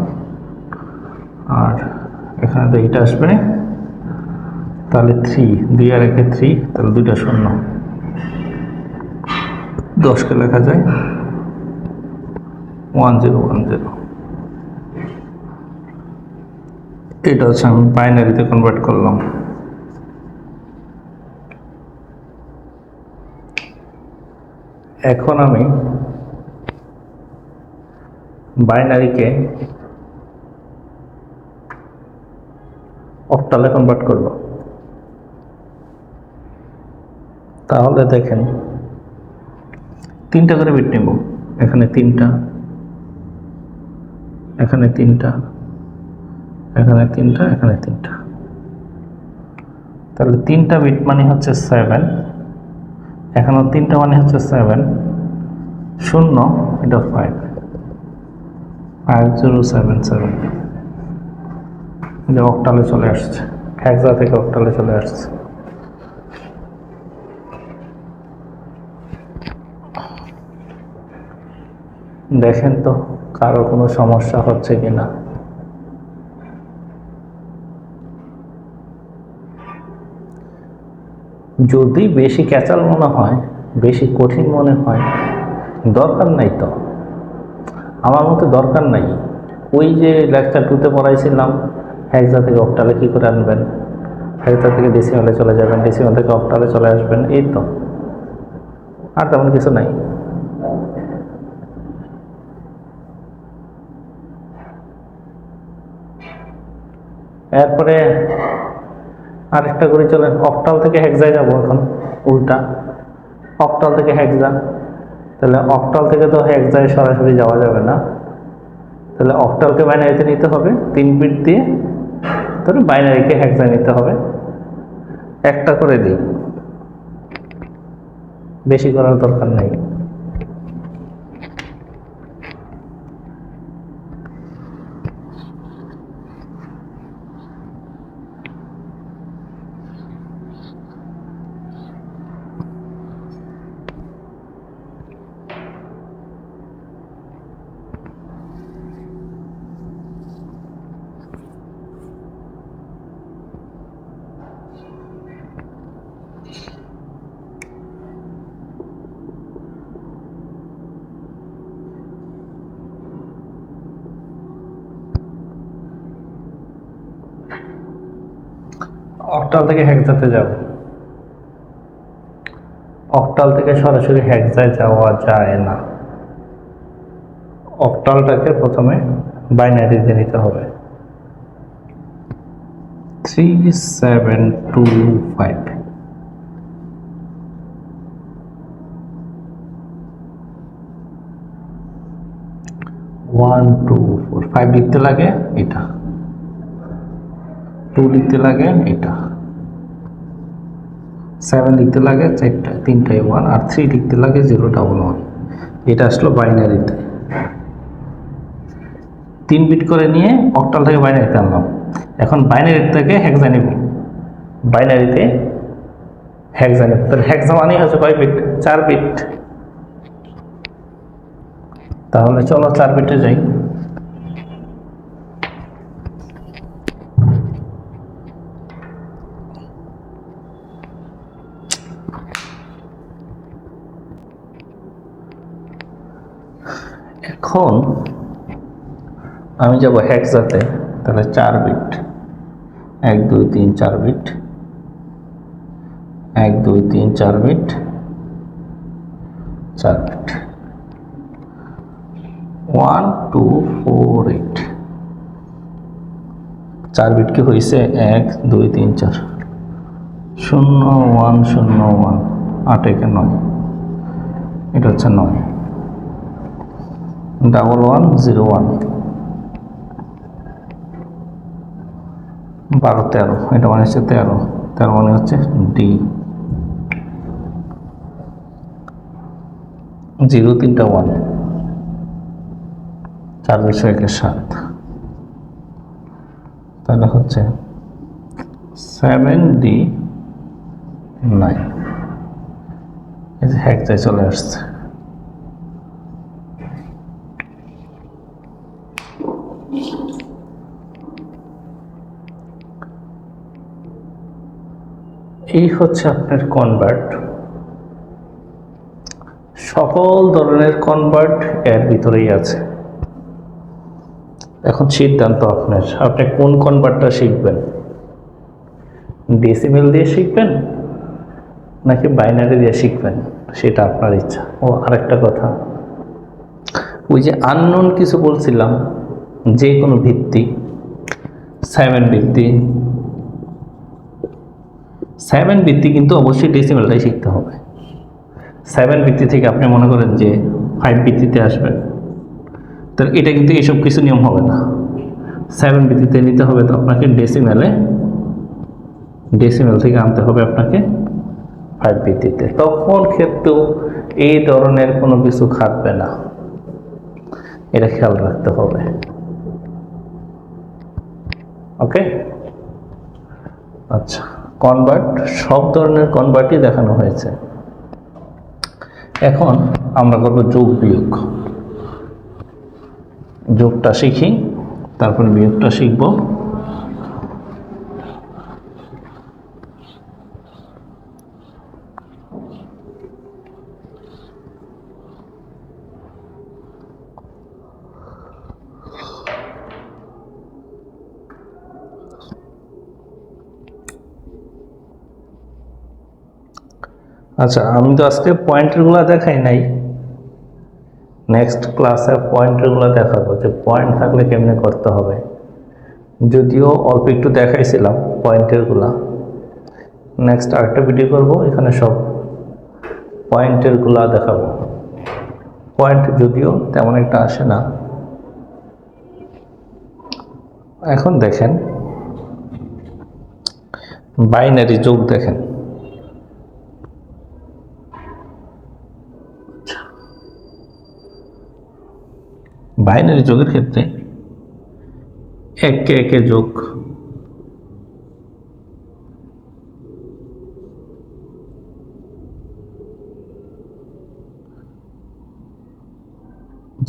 আর এখানে তো এইটা আসবে, তাহলে 3 2 আর 1 3, তাহলে দুইটা শূন্য, 10কে লেখা যায় 1010। এটা হচ্ছে আমি বাইনারিতে কনভার্ট করলাম। এখন আমি বাইনারিকে অক্টালে কনভার্ট করব। তাহলে দেখেন 3টা করে বিট নেব, এখানে 3টা, এখানে 3টা, এখানে 3টা, এখানে 3টা। তাহলে 3টা বিট মানে হচ্ছে 7, এখানেও 3টা মানে হচ্ছে 7, 0, এটা 5, 5077। যে অক্টালে চলে আসছে, হেক্সা থেকে অক্টালে চলে আসছে। দেখেন তো কারো কোনো সমস্যা হচ্ছে কিনা। যদি বেশি ক্যাচাল মনে হয়, বেশি কঠিন মনে হয়, দরকার নাই তো, আমার মতে দরকার নাই। ওই যে লেকচার 2তে পড়াইছিলাম হেক্সা থেকে অক্টালে কী করে আনবেন, হেক্সা থেকে ডেসিমালে চলে যাবেন, ডেসিমাল থেকে অক্টালে চলে আসবেন, এই তো, আর তেমন কিছু নাই। এরপরে আরেকটা করে চলেন, অক্টাল থেকে হেক্সায় যাব। এখন উল্টা, অক্টাল থেকে হেক্সা, তাহলে অক্টাল থেকে তো হেক্সায় সরাসরি যাওয়া যাবে না, তাহলে অক্টালকে বাইনারিতে নিতে হবে 3 বিট দিয়ে, তাহলে বাইনারিকে হেক্সায় নিতে হবে। একটা করে দিই, বেশি করার দরকার নেই। অক্টাল থেকে হেক্সাতে যাব, অক্টাল থেকে সরাসরি হেক্সায় যাওয়া যায় না, অক্টালটাকে প্রথমে বাইনারিতে নিতে হবে। 3725, 1 2 4, 5 লিখতে লাগে এটা, 2 লিখতে লাগে এটা, 7 লিখতে লাগে 4টা, 3টায় 1, আর 3 লিখতে লাগে 011। এটা আসলো বাইনারিতে। 3 বিট করে নিয়ে অক্টাল থেকে বাইনারিতে আনলাম। এখন বাইনারি থেকে হেক্সা নেব, বাইনারিতে হেক্সা নেব, তাহলে হেক্সা মানে হচ্ছে কয় বিট, 4 বিট। তাহলে চলো 4 বিটে যাই। এখন আমি যাব হেক্সাতে, তাহলে 4 bit, 1 2 3 4 bit, 1 2 3 4 bit, 4 bit, 1 2 4 8, 4 bit কি হয়েছে 1 2 3 4, 0 1 0 1, 8 একে 9, এটা হচ্ছে 9, 11 0 1, 12 13, এটা মানে হচ্ছে 13, 13 মানে হচ্ছে ডি, 0 3টা 1, 4 2 1 7, তাহলে হচ্ছে 7D 9। এই যে হেক্সায় চলে আসছে। এই হচ্ছে আপনার কনভার্ট। সকল ধরনের কনভার্ট এর ভিতরেই আছে। এখন সিদ্ধান্ত আপনার, আপনি কোন কনভার্টটা শিখবেন, ডেসিমেল দিয়ে শিখবেন নাকি বাইনারি দিয়ে শিখবেন, সেটা আপনার ইচ্ছা। ও আরেকটা কথা, ওই যে আননোন কিছু বলছিলাম, যে কোনো ভিত্তি 7 ভিত্তি, 7 ভিত্তি কিন্তু অবশ্যই ডেসিমেলটাই শিখতে হবে। 7 ভিত্তি থেকে আপনি মনে করেন যে 5 ভিত্তিতে আসবেন, তাহলে এটা কিন্তু এসব কিছু নিয়ম হবে না। 7 ভিত্তিতে নিতে হবে তো আপনাকে ডেসিমেল থেকে আনতে হবে আপনাকে 5 ভিত্তিতে। তখন ক্ষেত্রেও এই ধরনের কোনো কিছু খাটবে না, এটা খেয়াল রাখতে হবে। ওকে, আচ্ছা। কনভার্ট, সব ধরনের কনভার্টই দেখানো হয়েছে। এখন আমরা করব যোগ বিয়োগ। যোগটা শিখি, তারপর বিয়োগটা শিখব। আচ্ছা, আমি তো আজকে পয়েন্টারগুলো দেখাই নাই, নেক্সট ক্লাসে পয়েন্টারগুলো দেখাবো যে পয়েন্ট থাকলে কেমনে করতে হবে। যদিও অল্প একটু দেখাইছিলাম পয়েন্টারগুলো, নেক্সট আরেকটা ভিডিও করব, এখানে সব পয়েন্টারগুলো দেখাবো। পয়েন্ট যদিও তেমন একটা আসে না। এখন দেখেন বাইনারি যোগ, দেখেন বাইনারি যোগের ক্ষেত্রে একে একে যোগ,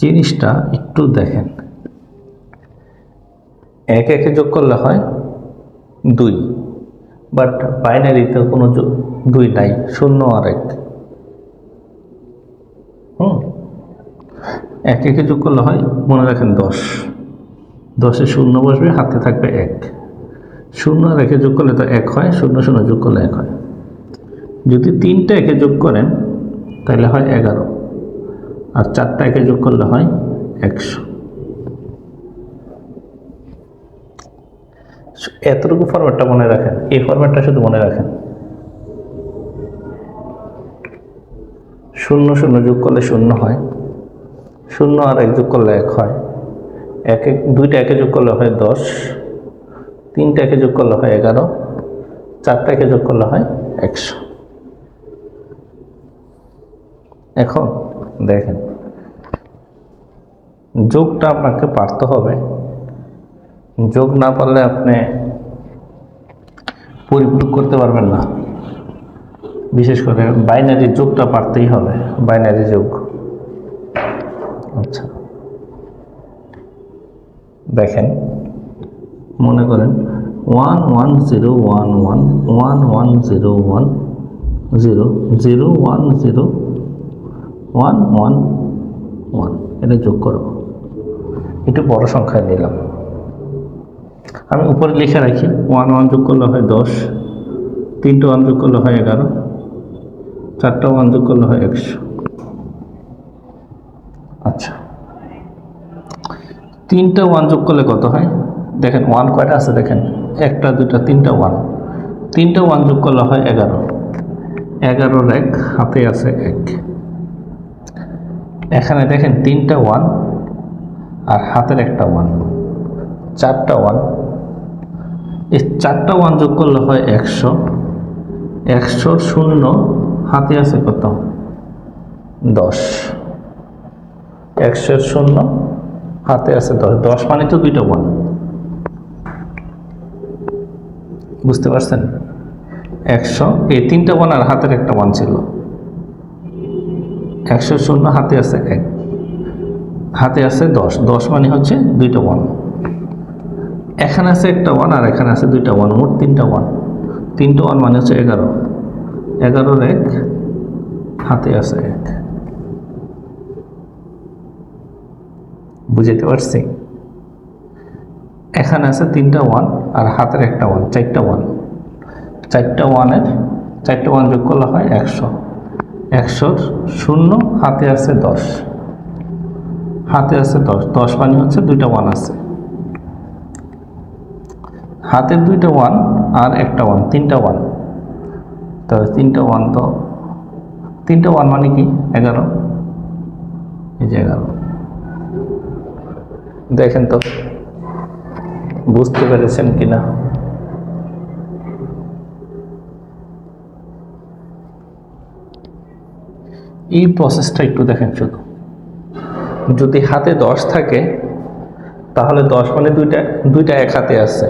জিনিসটা একটু দেখেন। একে একে যোগ করলে হয় 2, বাট বাইনারিতে কোনো 2 নাই, 0 আর 1। একে একে যোগ করলে হয়, মনে রাখেন 10, 10-এ 0 বসবে, হাতে থাকবে 1। 0 আর 1 যোগ করলে তো 1 হয়, 0 0 যোগ করলে 1 হয়। যদি 3টা একে যোগ করেন তাহলে হয় 11, আর 4টা একে যোগ করলে হয় 100। এতটুকু ফরম্যাটটা মনে রাখেন, এই ফরম্যাটটা শুধু মনে রাখেন। 0 0 যোগ করলে 0 হয়, 0 আর 1 যোগ করলে 1 হয়, 2টা একে যোগ করলে হয় 10, 3টা একে যোগ করলে হয় 11, 4টা একে যোগ করলে হয় 100। এখন দেখেন যোগটা আপনাকে পারতে হবে, যোগ না পারলে আপনি পরিপূরক করতে পারবেন না। বিশেষ করে বাইনারি যোগটা পারতেই হবে, বাইনারি যোগ। আচ্ছা দেখেন, মনে করেন 1 1 0 1 1 1 1 0 1 0 0 1 0 1 1 1, এটা যোগ করব। একটু বড় সংখ্যায় নিলাম, আমি উপরে লিখে রাখি। 1 1 যোগ করলে হয় 10, 3টা 1 যোগ করলে হয় 11, 4টা 1 যোগ করলে হয় 100। আচ্ছা, 3টা 1 যোগ করলে কত হয় দেখেন। 1 কয়টা আছে দেখেন, 1টা 2টা 3টা 1, 3টা 1 যোগ করলে হয় 11, 11-র 1 হাতে আছে 1। এখানে দেখেন 3টা 1 আর হাতের একটা 1, 4টা 1। এই 4টা 1 যোগ করলে হয় 100, 100-র 0 হাতে আছে কত 10, 100-এর 0 হাতে আছে 10, 10 মানে তো 2টা 1। বুঝতে পারছেন? 100, এই 3টা 1 আর হাতের একটা 1 ছিল, 100-এর 0 হাতে আছে 1, হাতে আছে 10, 10 মানে হচ্ছে 2টা 1। এখানে আছে একটা 1 আর এখানে আছে 2টা 1, মোট 3টা 1। 3টা 1 মানে হচ্ছে 11, 11-র 1 হাতে আছে 1। বুঝতে পারছি? এখানে আছে 3টা 1 আর হাতের একটা 1, 4টা 1। 4টা 1-এর 4টা 1 যোগ করলে হয় 100। 100-র 0 হাতে আছে 10, হাতে আছে 10, 10 মানে হচ্ছে 2টা 1 আছে। হাতের 2টা 1 আর একটা 1, 3টা 1। তাহলে 3টা 1 তো 3টা 1 মানে কি 11, এই যে 11। দেখেন তো বুঝতে পেরেছেন কিনা। এই প্রসেসটা একটু দেখেন শুধু। যদি হাতে 10 থাকে তাহলে 10 মানে দুইটা এক হাতে আছে।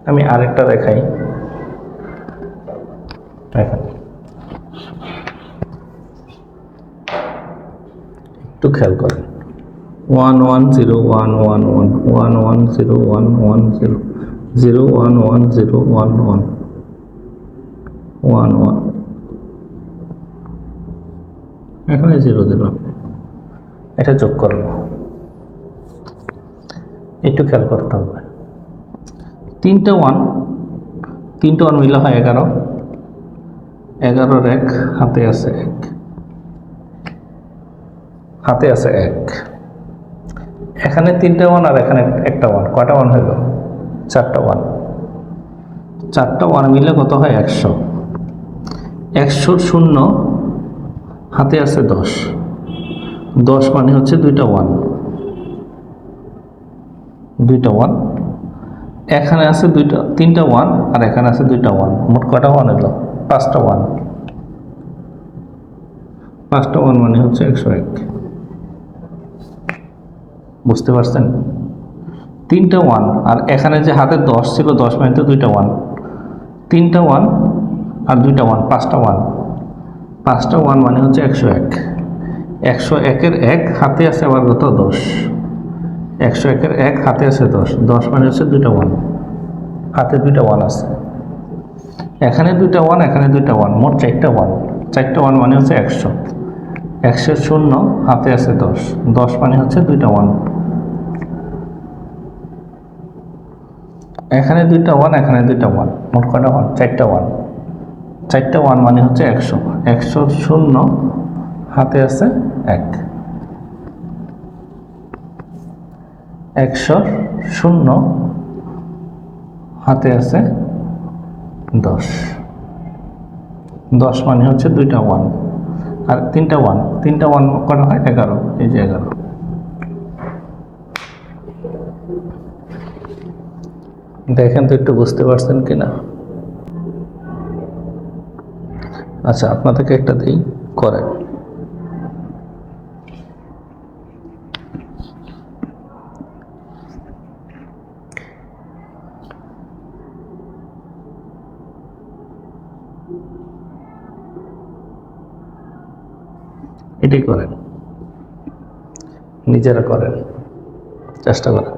আমি আরেকটা দেখাই, দেখেন একটু খেয়াল করেন। 1 1 0 1 1 1 1 1 0 1 1 0 0 1 1 0 1 1 1 1, এখানে 0 দিলাম, এটা যোগ করবো। একটু খেয়াল করতে হবে। 3টা 1 মিলে হয় 11, 11-র 1 হাতে আছে 1, হাতে আছে 1। এখানে 3টা 1 আর এখানে একটা 1, কয়টা 1 হইল? 4টা 1। 4টা 1 মিলে কত হয়? 100। 100-র 0 হাতে আছে 10, 10 মানে হচ্ছে 2টা 1, 2টা 1। এখানে আছে 3টা 1 আর এখানে আছে 2টা 1, মোট কয়টা 1 হলো? 5টা 1। 5টা 1 মানে হচ্ছে 101। বুঝতে পারছেন? 3টা 1 আর এখানে যে হাতে 10 ছিল, 10 মানে তো 2টা 1, 3টা 1 আর 2টা 1, 5টা 1। 5টা 1 মানে হচ্ছে 101। 101-এর 1 হাতে আছে আবার কত? 10। 101-এর 1 হাতে আছে 10, 10 মানে হচ্ছে 2টা 1, হাতে 2টা 1 আছে। এখানে 2টা 1, এখানে 2টা 1, মোট 4টা 1। 4টা 1 মানে হচ্ছে 100। 100-র 0 হাতে আছে 10, 10 মানে হচ্ছে 2টা 1। এখানে 2টা 1, এখানে 2টা 1, মোট কয়টা 1? 4টা 1। 4টা 1 মানে হচ্ছে 100। 100-র 0 হাতে আছে 1। 100-র 0 হাতে আছে 10, 10 মানে হচ্ছে 2টা 1 আর 3টা 1, 3টা 1 কটা হয়? 11, এই যে 11। দেখেন তো একটু বুঝতে পারছেন কিনা। আচ্ছা, আপনাদেরকে একটা দিই, করেন। এটাই করেন, নিজেরা করেন, চেষ্টা করেন।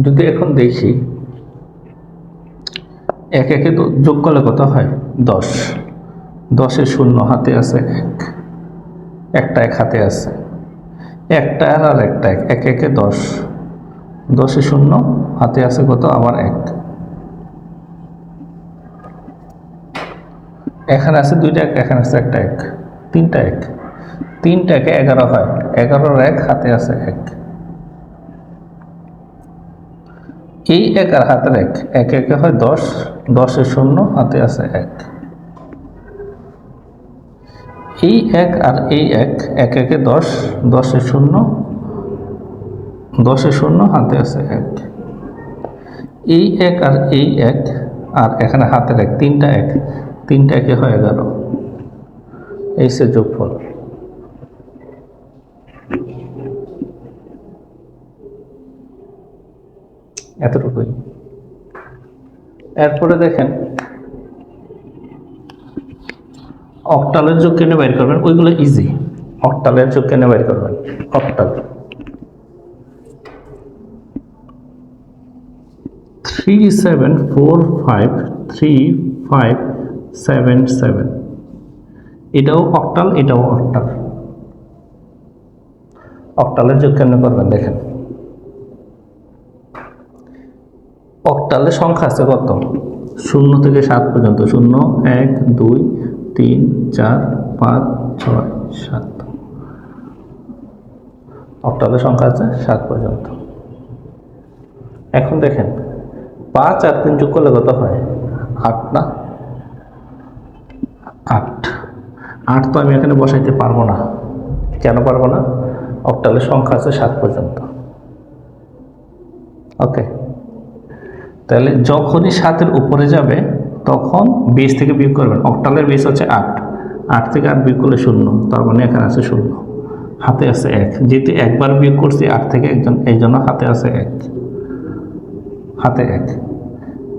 যদি এখন দেখি 1 1-এ তো যোগ করলে কত হয়? 10। 10-এর 0 হাতে আছে 1, একটা 1 হাতে আছে, একটা আর একটা 1, 1 1-এ 10, 10-এর 0 হাতে আছে কত? আবার 1। এখানে আছে 2টা 1, এখানে আছে একটা 1, 3টা 1। 3টা 1-এ 11 হয়, 11-র 1 হাতে আছে 1। এই 1 আর হাতের 1, 1 1-এ হয় 10, 10-এর 0 হাতে আছে 1। এই 1 আর এই 1, 1 1-এ 10, 10-এর 0, 10-এর 0 হাতে আছে 1। এই 1 আর এই 1 আর এখানে হাতের 1, 3টা 1, 3টা 1-এ হয় 11। এই সে যোগফল। এতটুকুই। এরপরে দেখেন অক্টালের যোগ কেন বের করবেন, ওইগুলো ইজি। অক্টালের যোগ কেন বের করবেন? অক্টাল 37453577, এটাও অক্টাল, এটাও অক্টাল। অক্টালের যোগ কেন করবেন দেখেন, অক্টালের সংখ্যা আছে কত? 0 থেকে 7 পর্যন্ত। 0 1 2 3 4 5 6 7, অক্টালের সংখ্যা আছে 7 পর্যন্ত। এখন দেখেন 5 আর 3 যোগ করলে কত হয়? 8 না? 8 তো আমি এখানে বসাইতে পারবো না। কেন পারবো না? অক্টালের সংখ্যা আছে 7 পর্যন্ত। ওকে, তাহলে যখনই 7-এর উপরে যাবে তখন বেস থেকে বিয়োগ করবেন। অক্টালের বেস হচ্ছে 8, 8 থেকে 8 বিয়োগ করলে 0, তার মানে এখানে আছে 0, হাতে আছে 1। যেহেতু একবার বিয়োগ করছি 8 থেকে এই জন্য হাতে আছে 1, হাতে 1।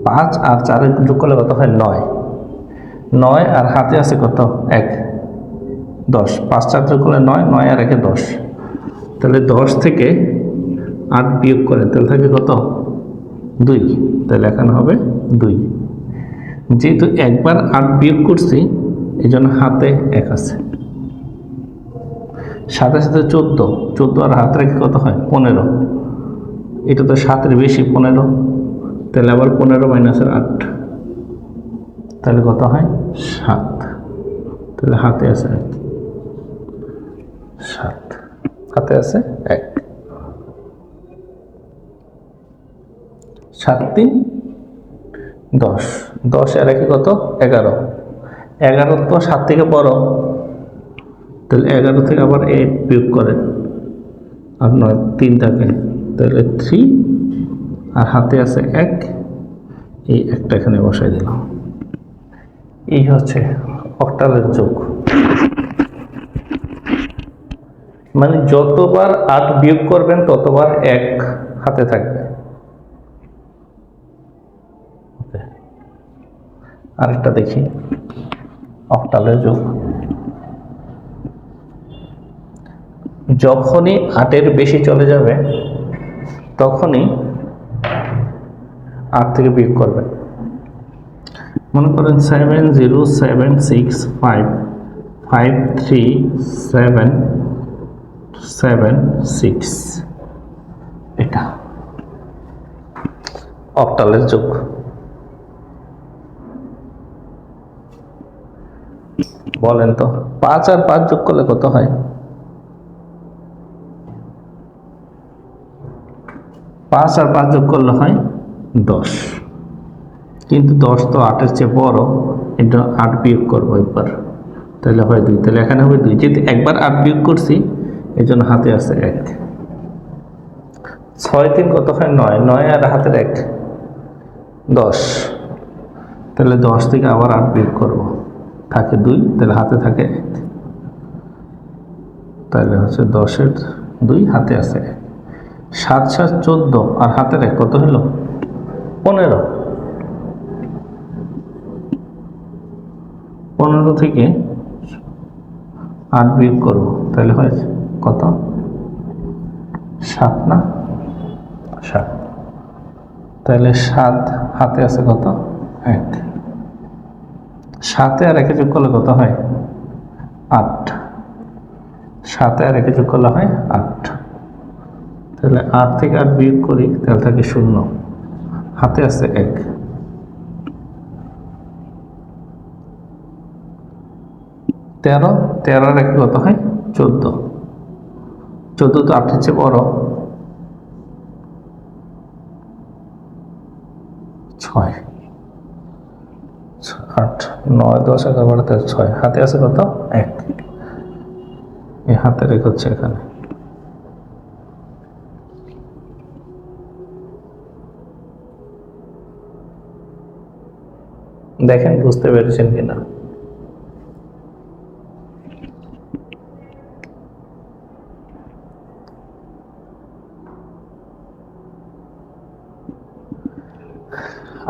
5 আর 4 যোগ করলে কত হয়? 9, 9 আর হাতে আছে কত? 1, 10। 5 4 যোগ করলে 9, 9 আর 1 10। তাহলে 10 থেকে 8 বিয়োগ করেন, তাহলে থাকে কত? 2। তাহলে এখানে হবে 2। যেহেতু একবার 8 বিয়োগ করছি এই জন্য হাতে 1 আছে। সাথে সাথে 14, 14 আর হাতে রেখে কত হয়? 15। এটা তো 7-এর বেশি, 15। তাহলে আবার 15 মাইনাসের 8, তাহলে কত হয়? 7। তাহলে হাতে আছে 1, 7, হাতে আছে 1। 7 3 10, 10 আর 1 কত? 11। 11 তো 7 থেকে বড়, তাহলে 11 থেকে আবার 8 বিয়োগ করেন, আর 9 3 থাকে, তাহলে 3 আর হাতে আছে 1, এই একটা এখানে বসাই দিলাম। এই হচ্ছে অক্টালের যোগ। মানে যতবার 8 বিয়োগ করবেন ততবার 1 হাতে থাকবে। আরেকটা দেখি অক্টালের যোগ। যখনই 8-এর বেশি চলে যাবে তখনই 8 থেকে বিয়োগ করবেন। মনে করেন 707653776, এটা অক্টালের যোগ। বলেন তো 5 আর 5 যোগ করলে কত হয়? 5 আর 5 যোগ করলে হয় 10, কিন্তু 10 তো 8-এর চেয়ে বড়, এটা 8 বিয়োগ করবো একবার, তাহলে হয় 2। তাহলে এখানে হবে 2, যেহেতু একবার 8 বিয়োগ করছি এই জন্য হাতে আছে 1। 6 3 কত হয়? 9, 9 আর হাতের 1 10। তাহলে 10 থেকে আবার 8 বিয়োগ করবো, থাকে 2, তাহলে হাতে থাকে 1। তাহলে হচ্ছে 10-এর 2, হাতে আছে 1। 7 7 14 আর হাতের 1 কত হলো? 15। 15 থেকে 8 বিয়োগ করবো, তাহলে হয় কত? 7 না? 7। তাহলে 7 হাতে আছে কত? 1। 7 আর 1 যোগ করলে কত হয়? 8। 7 আর 1 যোগ করলে হয় 8। তাহলে 8 থেকে 8 বিয়োগ করি, তাহলে থাকে 0, হাতে আছে 1। 13, 13 আর 1 কত হয়? 14। 14 তো 8-এর চেয়ে বড়, 6। 8 9 10 11 13 6, হাতে আছে কত? 1। এই হাতের 1 হচ্ছে এখানে। দেখেন বুঝতে পেরেছেন কিনা?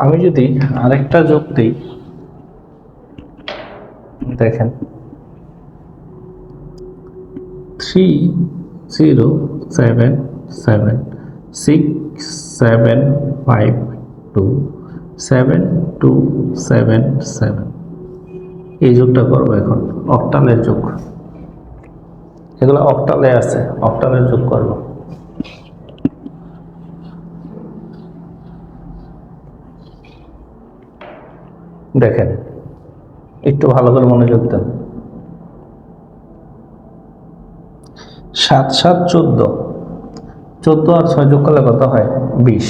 আমি যদি আরেকটা যোগ দিই, দেখেন 30776727277 এই যোগটা করবো এখন, অক্টালের যোগ। এগুলো অক্টালে আছে, অক্টালের যোগ করব। দেখেন, একটু ভালো করে মনোযোগ দেন। 7 7 14, 14 আর 6 যোগ করলে কত হয়? 20।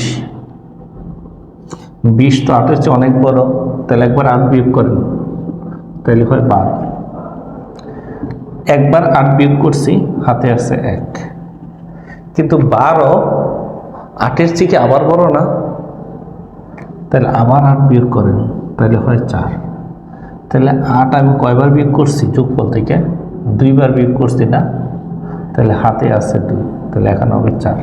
20 তো 8-এর চেয়ে অনেক বড়, তাহলে একবার 8 বিয়োগ করেন, তাহলে হয় 12। একবার 8 বিয়োগ করছি, হাতে আছে 1। কিন্তু 12 8-এর চেয়ে কি আবার বড় না? তাহলে আবার 8 বিয়োগ করেন, তাহলে হয় 4। তাহলে 8 আমি কয়বার বিয়োগ করছি? যোগফল থেকে 2 বার বিয়োগ করছি না? তাহলে হাতে আছে 2, তাহলে এখানে হবে 4।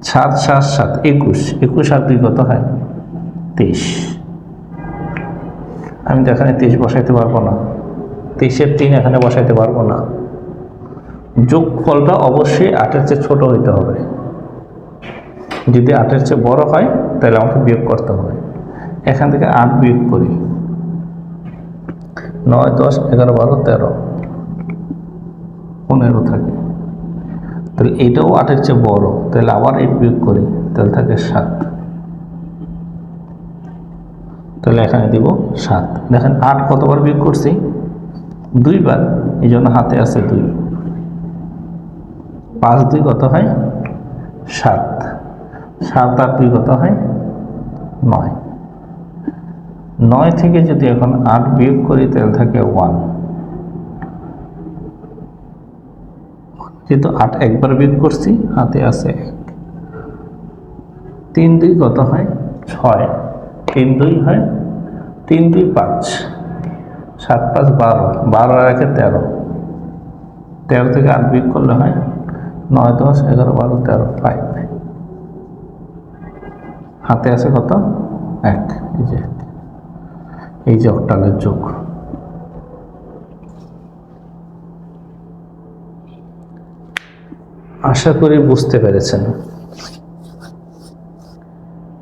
7 7 7 21, 21 আর 2 কত হয়? 23। আমি তো এখানে 23 বসাইতে পারবো না, 23-এর 3 এখানে বসাইতে পারবো না। যোগফলটা অবশ্যই 8-এর চেয়ে ছোট হইতে হবে। যদি 8-এর চেয়ে বড় হয় তাহলে আমাকে বিয়োগ করতে হবে। এখান থেকে 8 বিয়োগ করি, 9 10 11 12 13 15 থাকে। তাহলে এইটাও 8-এর চেয়ে বড়, তাহলে আবার 8 বিয়োগ করি, তাহলে থাকে 7। তাহলে এখানে দিব 7। দেখেন 8 কতবার বিয়োগ করছি? 2 বার, এই জন্য হাতে আছে 2। 5 2 কত হয়? 7। 7 আর 2 কত হয়? 9। 9 থেকে যদি এখন 8 বিয়োগ করি তাহলে থাকে 1। যেহেতু 8 একবার বিয়োগ করছি, হাতে আছে 1। 3 2 কত হয়? 6। 3 2 হয় 3 2 5, 7 5 12, 12 আর 1 13। 13 থেকে 8 বিয়োগ করলে হয় 9 10 11 12 13 5। হাতে আছে কত? 1। এই যে অক্টালের যোগ। আশা করি বুঝতে পেরেছেন।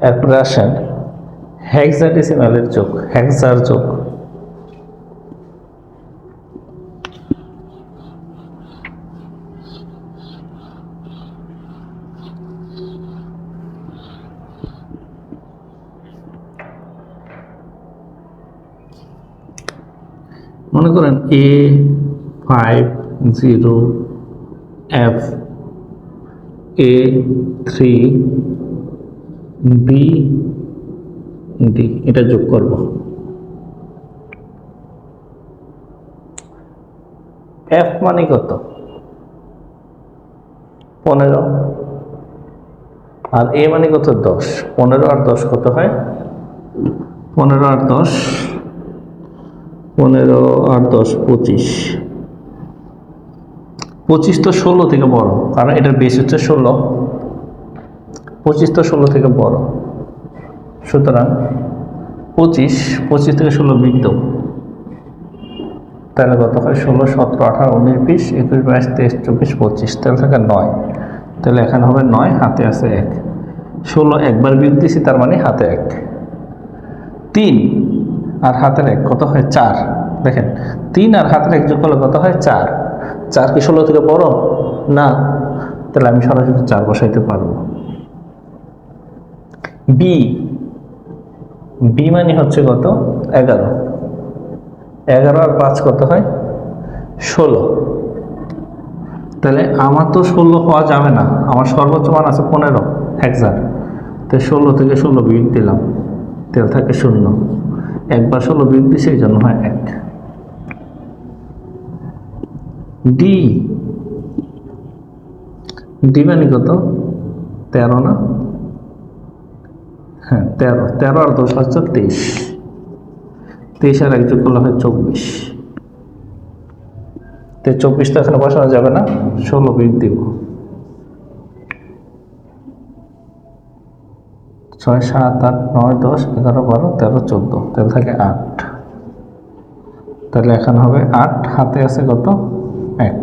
এরপরে আসেন হেক্সাডেসিমালের যোগ, হেক্সার যোগ। মনে করেন A50 F A3 B D, এটা যোগ করব। F মানে কত? 15, আর A মানে কত? 10। 15 আর 10 কত হয়? 15 আর 10 25। 25 তো 16 থেকে বড়, কারণ এটার বেস হচ্ছে 16। 25 তো 16 থেকে বড়, সুতরাং 25 থেকে 16 বিয়োগ দাও, তাহলে কত হয়? 16 17 18 19 20 21 22 23 24 25, তাহলে থাকে 9। তাহলে এখানে হবে 9, হাতে আছে 1। 16 একবার বিয়োগ দিয়েছি, তার মানে হাতে 1। 3 আর হাতের 1 কত হয়? 4। দেখেন 3 আর হাতের 1 যোগ করলে কত হয়? 4। 4 কি 16 থেকে বড় না? তাহলে আমি সরাসরি 4 বসাইতে পারবো। বি মানে হচ্ছে কত? 11। 11 আর 5 কত হয়? 16। তাহলে আমার তো 16 হওয়া যাবে না, আমার সর্বোচ্চ মান আছে 15 হেক্সার। তো 16 থেকে 16 বিয়োগ দিলাম, তাহলে থাকে 0। একবার 16 বিয়োগ দিছে, এই জন্য হয় 1। ডি মানে কত? 13 না? হ্যাঁ 13। 13 আর 10 হচ্ছে 23। 23 আর 1 যোগ করলে হয় 24। তো 24 তো এখানে বসানো যাবে না, 16 বিয়োগ দিব। 6 7 8 9 10 11 12 13 14, তাহলে থাকে 8। তাহলে এখন হবে 8, হাতে আছে কত 1,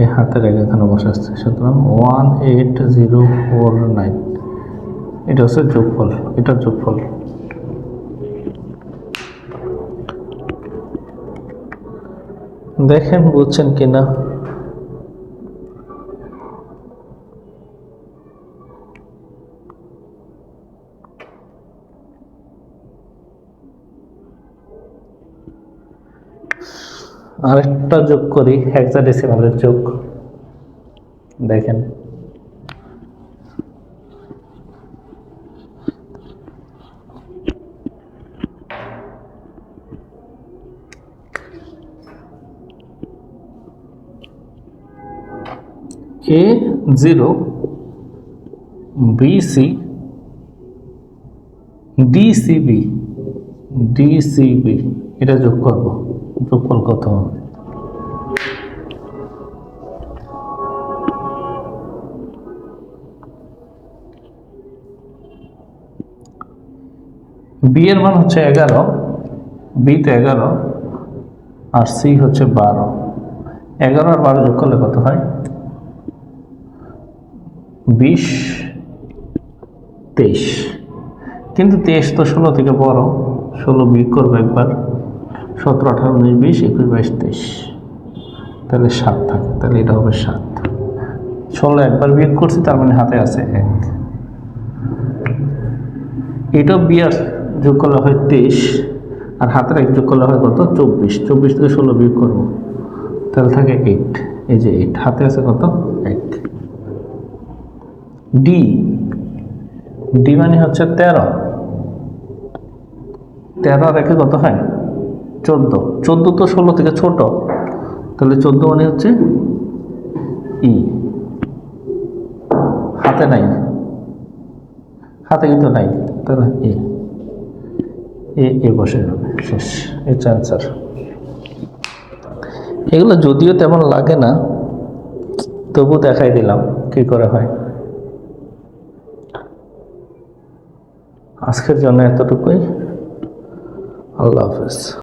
এই হাতের আগে এখানে বসাচ্ছে, সুতরাং 18049, এটা হচ্ছে যোগফল, এটার যোগফল। দেখেন বুঝছেন কিনা। আরেকটা যোগ করি, হেক্সাডেসিমালের যোগ। দেখেন A0 BC DCB, এটা যোগ করব, যোগফল কত হবে? বি এর মান হচ্ছে 11, বি তে 11 আর সি হচ্ছে 12, 11 আর 12 যোগ করলে কত হয়? 20, 23, কিন্তু 23 তো 16 থেকে বড়, 16 বিয়োগ করবো একবার, 17, 18, 19, 20, 21, 22, 23, তাহলে 7 থাকে, তাহলে এটা হবে 7। 16 একবার বিয়োগ করছি, তার মানে হাতে আছে 1। এটাও বিয়ার যোগ করলে হয় 23, আর হাতের 1 যোগ করলে হয় কত? 24, 24 থেকে 16 বিয়োগ করবো, তাহলে থাকে 8, এই যে 8, হাতে আছে কত? 1। ডি মানে হচ্ছে 13, 13 আর 1 কত হয়? 14, 14 তো 16 থেকে ছোট, তাহলে 14 মানে হচ্ছে ই, হাতে নাই, হাতে কিন্তু নাই, তাহলে এ বসে যাবে, শেষ, এটা অ্যান্সার। এগুলো যদিও তেমন লাগে না, তবু দেখাই দিলাম কি করে হয়। আজকের জন্য এতটুকুই, আল্লাহ হাফেজ।